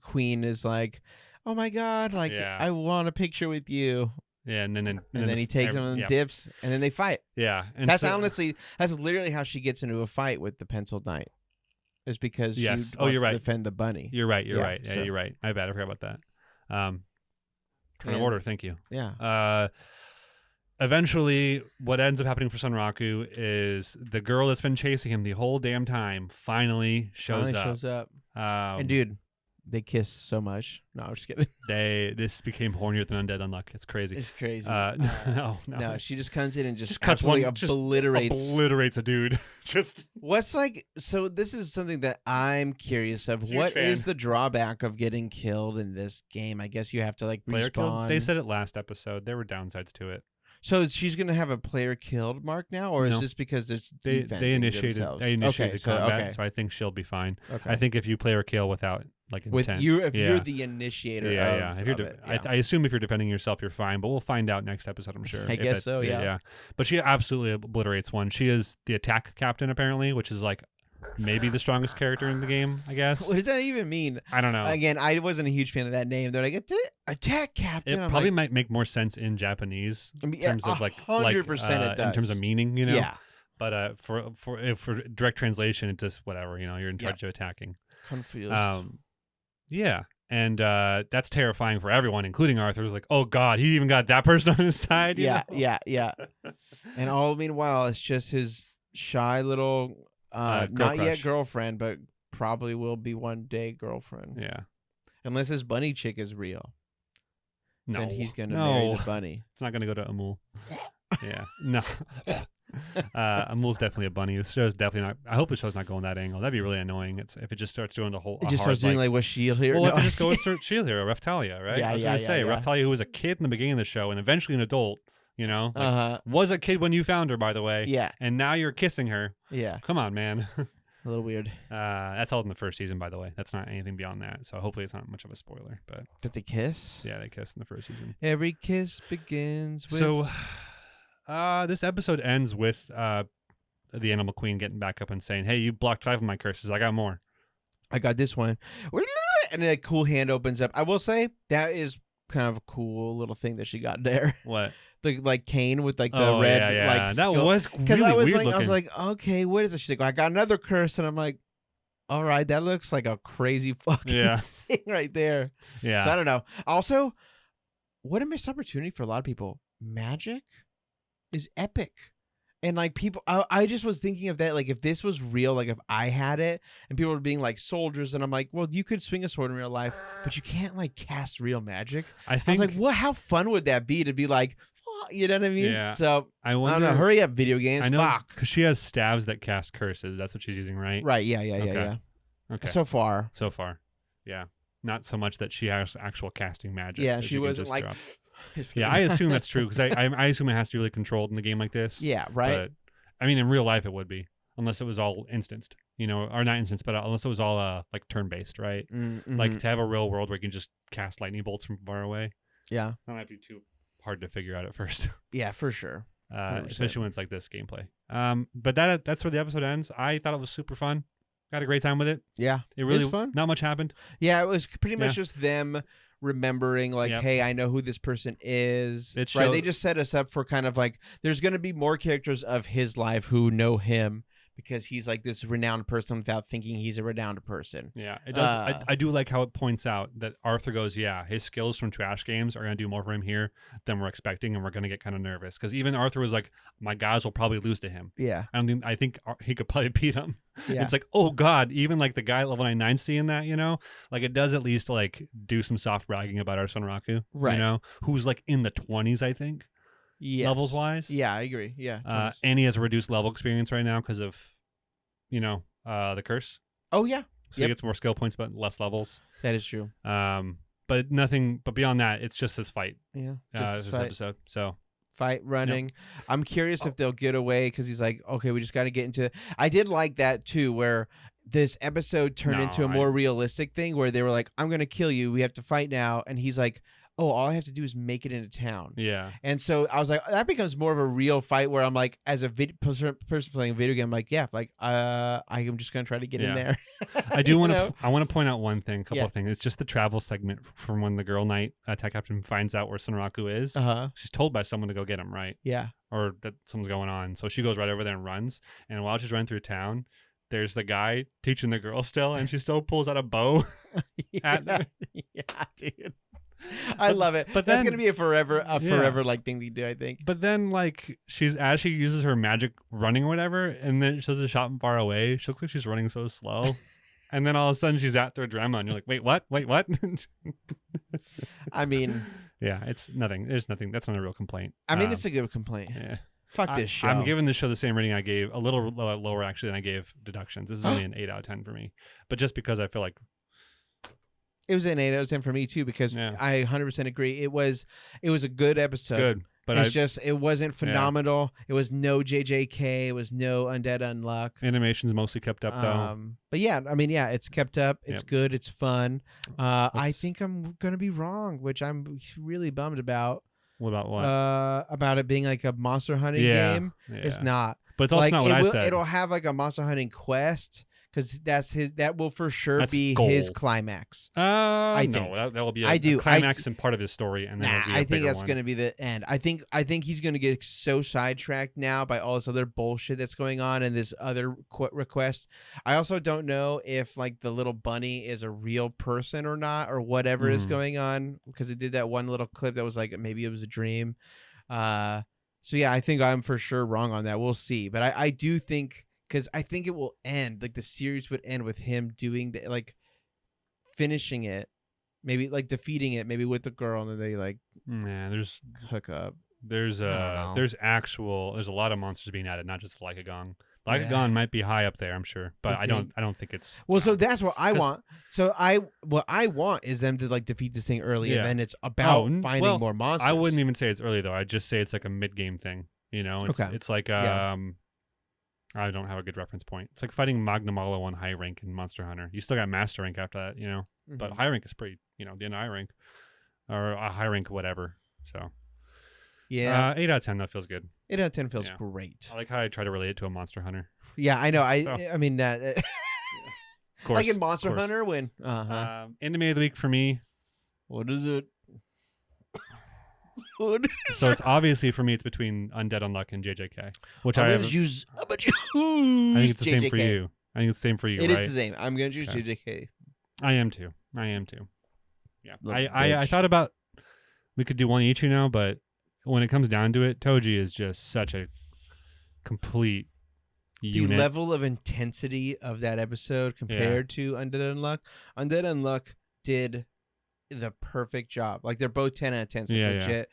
queen is like, oh my god, like I want a picture with you. Yeah, and then he takes them and dips, and then they fight. Yeah, and that's literally how she gets into a fight with the penciled knight. Is because she wants you're right. to defend the bunny. You're right. Yeah, you're right. My bad. I forgot about that. Point of order. Thank you. Yeah. Eventually, what ends up happening for Sunraku is the girl that's been chasing him the whole damn time finally shows up. And dude, they kiss so much. No, I'm just kidding. This became hornier than Undead Unluck. It's crazy. It's crazy. No. She just comes in and just cuts one, obliterates a dude. What's like? So this is something that I'm curious of. What is the drawback of getting killed in this game? I guess you have to like respawn. They said it last episode. There were downsides to it. So she's gonna have a player killed mark now, or is this because they initiated combat? So I think she'll be fine. Okay. I think if you player kill without like intent, you're the initiator. I assume if you're defending yourself, you're fine. But we'll find out next episode, I'm sure. I guess so. Yeah. But she absolutely obliterates one. She is the attack captain apparently, which is like maybe the strongest character in the game, I guess. What does that even mean? I don't know. Again, I wasn't a huge fan of that name. They're like, attack captain. It probably might make more sense in Japanese in terms of 100% it does. In terms of meaning, you know? Yeah. But for direct translation, it just whatever, you know, you're in charge of attacking. Confused. Yeah. And that's terrifying for everyone, including Arthur. Who's like, oh God, he even got that person on his side. Yeah. And all meanwhile, it's just his shy little... not crush. yet girlfriend, but probably will be one day girlfriend. Yeah. Unless his bunny chick is real. No. Then he's going to marry the bunny. It's not going to go to Amul. Yeah. No. Amul's definitely a bunny. This show's definitely not. I hope the show's not going that angle. That'd be really annoying. If it just starts doing the whole. It just starts doing like what Shield Hero. Well, if it just goes Shield Hero, Raphtalia, right? Yeah, I was going to say Raphtalia, who was a kid in the beginning of the show and eventually an adult. You know, was a kid when you found her, by the way. Yeah. And now you're kissing her. Yeah. Come on, man. A little weird. That's all in the first season, by the way. That's not anything beyond that. So hopefully it's not much of a spoiler. But did they kiss? Yeah, they kissed in the first season. Every kiss begins with. So, this episode ends with the Animal Queen getting back up and saying, "Hey, you blocked 5 of my curses. I got more. I got this one." And then a cool hand opens up. I will say that is kind of a cool little thing that she got there. What? The like cane with like the red like that skull. was really weird looking. I was like, okay, what is it? She's like, I got another curse, and I'm like, all right, that looks like a crazy fucking thing right there. Yeah. So I don't know. Also, what a missed opportunity for a lot of people. Magic is epic. And like people, I just was thinking of that. Like if this was real, like if I had it and people were being like soldiers and I'm like, well, you could swing a sword in real life, but you can't like cast real magic. I was like, what? How fun would that be to be like, you know what I mean? Yeah. So I don't know. Hurry up, video games. I know because she has staves that cast curses. That's what she's using, right? Right. Yeah. Okay. So far. Yeah. not so much that she has actual casting magic. Yeah, she wasn't like. Yeah, I assume that's true because I assume it has to be really controlled in the game like this. Yeah, right. But I mean, in real life, it would be unless it was all instanced, or not instanced, but unless it was all like turn based, right? Mm-hmm. Like to have a real world where you can just cast lightning bolts from far away. Yeah, that might be too hard to figure out at first. Yeah, for sure. Especially when it's like this gameplay. But that's where the episode ends. I thought it was super fun. Got a great time with it. Yeah, it really was fun. Not much happened. Yeah, it was pretty much just them remembering, like, hey, I know who this person is. Right? They just set us up for kind of like there's going to be more characters of his life who know him because he's like this renowned person without thinking he's a renowned person. Yeah, it does. I do like how it points out that Arthur goes, yeah, his skills from trash games are going to do more for him here than we're expecting, and we're going to get kind of nervous because even Arthur was like, my guys will probably lose to him. Yeah, I think he could probably beat him. Yeah. It's like, oh God, even like the guy at level 99 seeing that, like it does at least like do some soft bragging about our son Raku, right? Who's like in the 20s, I think. Yes. Levels wise. Yeah, I agree. Yeah. And he has a reduced level experience right now because of, the curse. Oh, yeah. So he gets more skill points, but less levels. That is true. But beyond that, it's just this fight. Yeah. This episode. So. Fight running. Yep. I'm curious if they'll get away because he's like, okay, we just got to get into. I did like that too, where this episode turned into a more realistic thing where they were like, I'm going to kill you. We have to fight now. And he's like, oh, all I have to do is make it into town. Yeah. And so I was like, that becomes more of a real fight where I'm like, as a person playing a video game, I'm like, yeah, like, I am just going to try to get in there. I do want to, I want to point out one thing, couple of things. It's just the travel segment from when the girl knight attack captain finds out where Sunraku is. She's told by someone to go get him, right? Yeah. Or that something's going on. So she goes right over there and runs. And while she's running through town, there's the guy teaching the girl still, and she still pulls out a bow at them. Yeah, dude. I love it. But that's gonna be a forever like thing to do, I think. But then like as she uses her magic running or whatever, and then she does a shot from far away, she looks like she's running so slow. And then all of a sudden she's at their drama and you're like, wait, what? I mean, yeah, it's nothing. There's nothing. That's not a real complaint. I mean, it's a good complaint. Yeah. Fuck this show. I'm giving this show the same rating I gave, a little lower actually than I gave Deductions. This is only an 8 out of 10 for me. But just because I feel like it was an 8 out of 10 for me too, because I 100% agree. It was a good episode. Good. But it wasn't phenomenal. Yeah. It was no JJK. It was no Undead Unluck. Animation's mostly kept up though. But yeah, I mean, yeah, it's kept up. It's good. It's fun. I think I'm gonna be wrong, which I'm really bummed about. What about what? About it being like a monster hunting game. Yeah. It's not. But it's also not what I said. It'll have like a monster hunting quest. Because that will for sure be his climax. I think that will be a climax and part of his story, and then I think that's going to be the end. I think he's going to get so sidetracked now by all this other bullshit that's going on and this other request. I also don't know if like the little bunny is a real person or not, or whatever is going on, because it did that one little clip that was like maybe it was a dream. So yeah, I think I'm for sure wrong on that. We'll see, but I do think. Because I think it will end, like the series would end with him doing the, like finishing it, maybe like defeating it, maybe with the girl, and then they like there's hook up. There's a lot of monsters being added, not just the Lycagon. Lycagon might be high up there, I'm sure, but I don't think it's so that's what I want. So what I want is them to like defeat this thing early, and then it's about finding more monsters. I wouldn't even say it's early though. I'd just say it's like a mid game thing. It's like I don't have a good reference point. It's like fighting Magnamalo on high rank in Monster Hunter. You still got master rank after that, but high rank is pretty, the end of high rank or a high rank, whatever. So yeah, 8 out of 10, that feels good. 8 out of 10 feels great. I like how I try to relate it to a Monster Hunter. Yeah, I know. I mean that. Of course, like in Monster Hunter when Anime of the week for me. What is it? So it's obviously for me, it's between Undead Unluck and JJK, which I think it's the same for you. I think it's the same for you. It is the same. I'm gonna choose JJK. I am too. Yeah, I thought about we could do one each, but when it comes down to it, Toji is just such a complete unit. The level of intensity of that episode compared to Undead Unluck. Undead Unluck did the perfect job. Like they're both 10 out of 10. So legit. Yeah.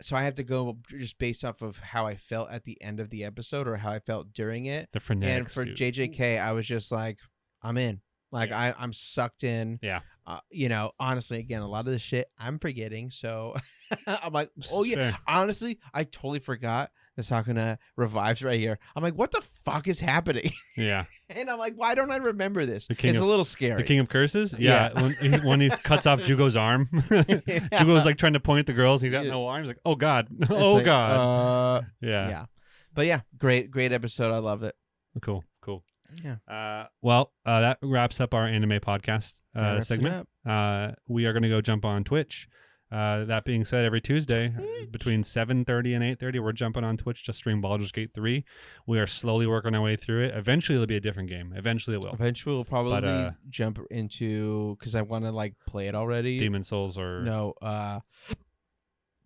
So I have to go just based off of how I felt at the end of the episode or how I felt during it. The frenetics, and for dude. JJK, I was just like, I'm in. Like I'm sucked in. Yeah. Honestly, again, a lot of the shit I'm forgetting. So I'm like, oh yeah. Fair. Honestly, I totally forgot that Sakuna revives right here. I'm like, what the fuck is happening? Yeah. And I'm like, why don't I remember this? It's a little scary. The King of Curses? Yeah. When he cuts off Jugo's arm. Jugo's like trying to point at the girls. He's got no arm. He's like, oh God. God. Yeah. But yeah, great episode. I love it. Cool. Yeah. That wraps up our anime podcast segment. We are going to go jump on Twitch. That being said, every Tuesday between 7:30 and 8:30, we're jumping on Twitch to stream Baldur's Gate 3. We are slowly working our way through it. Eventually, it'll be a different game. Eventually, it will. Eventually, we'll probably jump into, because I want to like play it already. Demon Souls or no,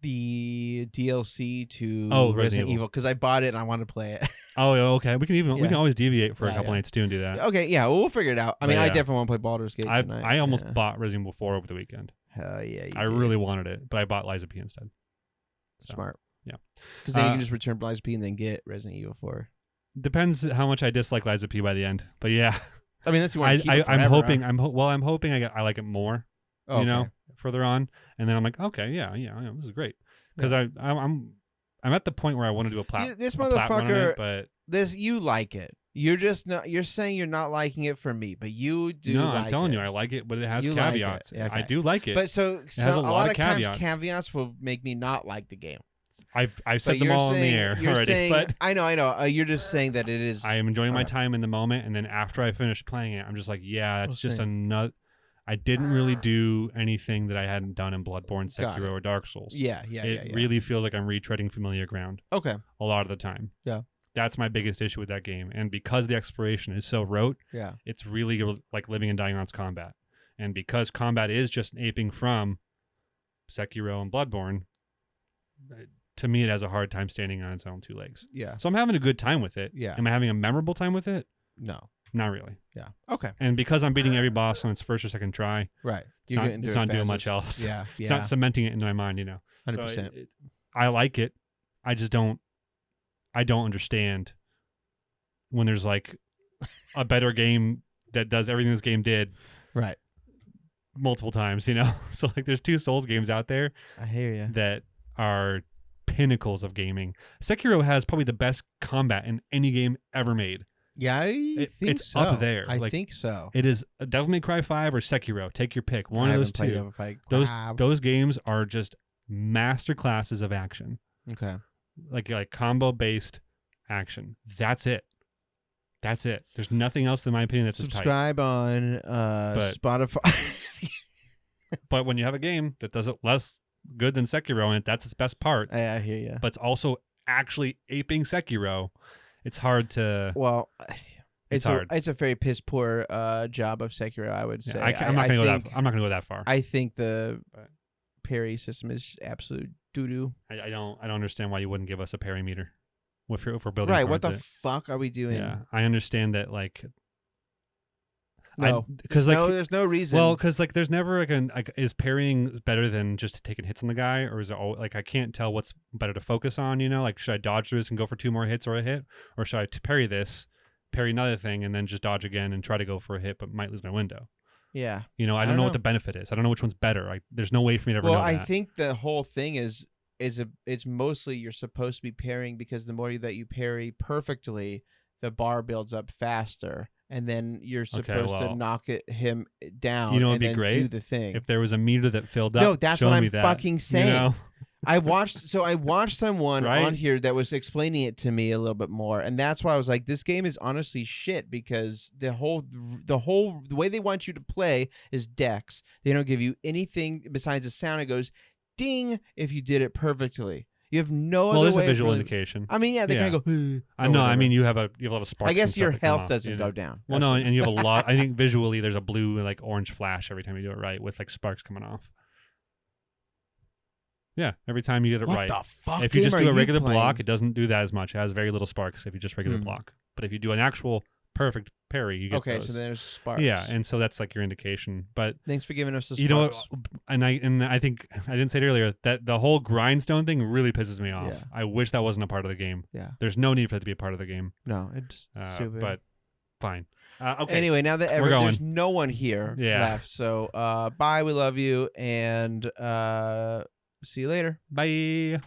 the DLC to Resident Evil, because I bought it and I want to play it. Oh, okay. We can always deviate for a couple nights too and do that. Okay, yeah, we'll figure it out. I mean, I definitely want to play Baldur's Gate tonight. I almost bought Resident Evil 4 over the weekend. Hell yeah, I really wanted it, but I bought Lies of P instead. So. Smart. Yeah. Because then you can just return Lies of P and then get Resident Evil 4. Depends how much I dislike Lies of P by the end, but yeah. I mean, that's what I'm hoping. I'm hoping I like it more. Further on, and then I'm like, okay, yeah, this is great. Because I'm at the point where I want to do a plat. This motherfucker, but you like it. You're just not. You're saying you're not liking it for me, but you do. No, like I'm telling it. you, I like it, but it has you caveats. Like it. Okay. I do like it, but so has a lot of times caveats will make me not like the game. I've said them all in the air already. But I know. You're just saying that it is. I am enjoying my time in the moment, and then after I finish playing it, I'm just like, yeah, that's just another. I didn't really do anything that I hadn't done in Bloodborne, Sekiro, or Dark Souls. Yeah. It really feels like I'm retreading familiar ground. Okay. A lot of the time. Yeah. That's my biggest issue with that game. And because the exploration is so rote, it's really like living and dying on its combat. And because combat is just aping from Sekiro and Bloodborne, to me it has a hard time standing on its own two legs. Yeah. So I'm having a good time with it. Yeah. Am I having a memorable time with it? No. Not really. Yeah. Okay. And because I'm beating every boss on its first or second try, right? It's not doing much else. Yeah. It's not cementing it into my mind, 100%. So I like it. I just don't. I don't understand when there's like a better game that does everything this game did, right? Multiple times, So like, there's 2 Souls games out there. I hear you. That are pinnacles of gaming. Sekiro has probably the best combat in any game ever made. Yeah, it's up there. I think so. It is Devil May Cry 5 or Sekiro. Take your pick. One of those two. Those games are just master classes of action. Okay. Like combo based action. That's it. There's nothing else in my opinion that's subscribe on Spotify. But when you have a game that does it less good than Sekiro, and that's its best part. I hear you. But it's also actually aping Sekiro. It's hard to. Well, it's hard. It's a very piss poor job of Sekiro, I would say. I'm not going to go that far. I think the parry system is absolute doo doo. I don't understand why you wouldn't give us a parry meter if we're building. Right? What the fuck are we doing? Yeah, I understand that. Like, no, there's no reason. Well, because like, there's never is parrying better than just taking hits on the guy, or is it like I can't tell what's better to focus on? Like, should I dodge this and go for 2 more hits or a hit, or should I parry this, parry another thing, and then just dodge again and try to go for a hit, but might lose my window? Yeah. I don't know what the benefit is. I don't know which one's better. There's no way for me to ever know that. Well, I think the whole thing is it's mostly you're supposed to be parrying, because the more that you parry perfectly, the bar builds up faster, and then you're supposed to knock him down. It'd be great do the thing. if there was a meter that filled up. No, that's what I'm fucking saying. I watched someone on here that was explaining it to me a little bit more, and that's why I was like, this game is honestly shit, because the way they want you to play is dex. They don't give you anything besides a sound. It goes ding if you did it perfectly. You have no other way. Well, there's a visual indication. I mean, they kind of go. I know. I mean, you have a lot of sparks. I guess your health doesn't go down. Well, no, and you have a lot. I think visually, there's a blue and like orange flash every time you do it right, with like sparks coming off. Yeah, every time you get it right. What the fuck? If you just do a regular block, it doesn't do that as much. It has very little sparks if you just regular block. But if you do an actual perfect parry, you get those. So there's sparks. Yeah, and so that's like your indication. But thanks for giving us the sparks. And I think I didn't say it earlier, that the whole grindstone thing really pisses me off. Yeah. I wish that wasn't a part of the game. Yeah. There's no need for it to be a part of the game. No, it's stupid. But Fine. Okay. Anyway, now that there's no one here left, so bye. We love you, and see you later. Bye.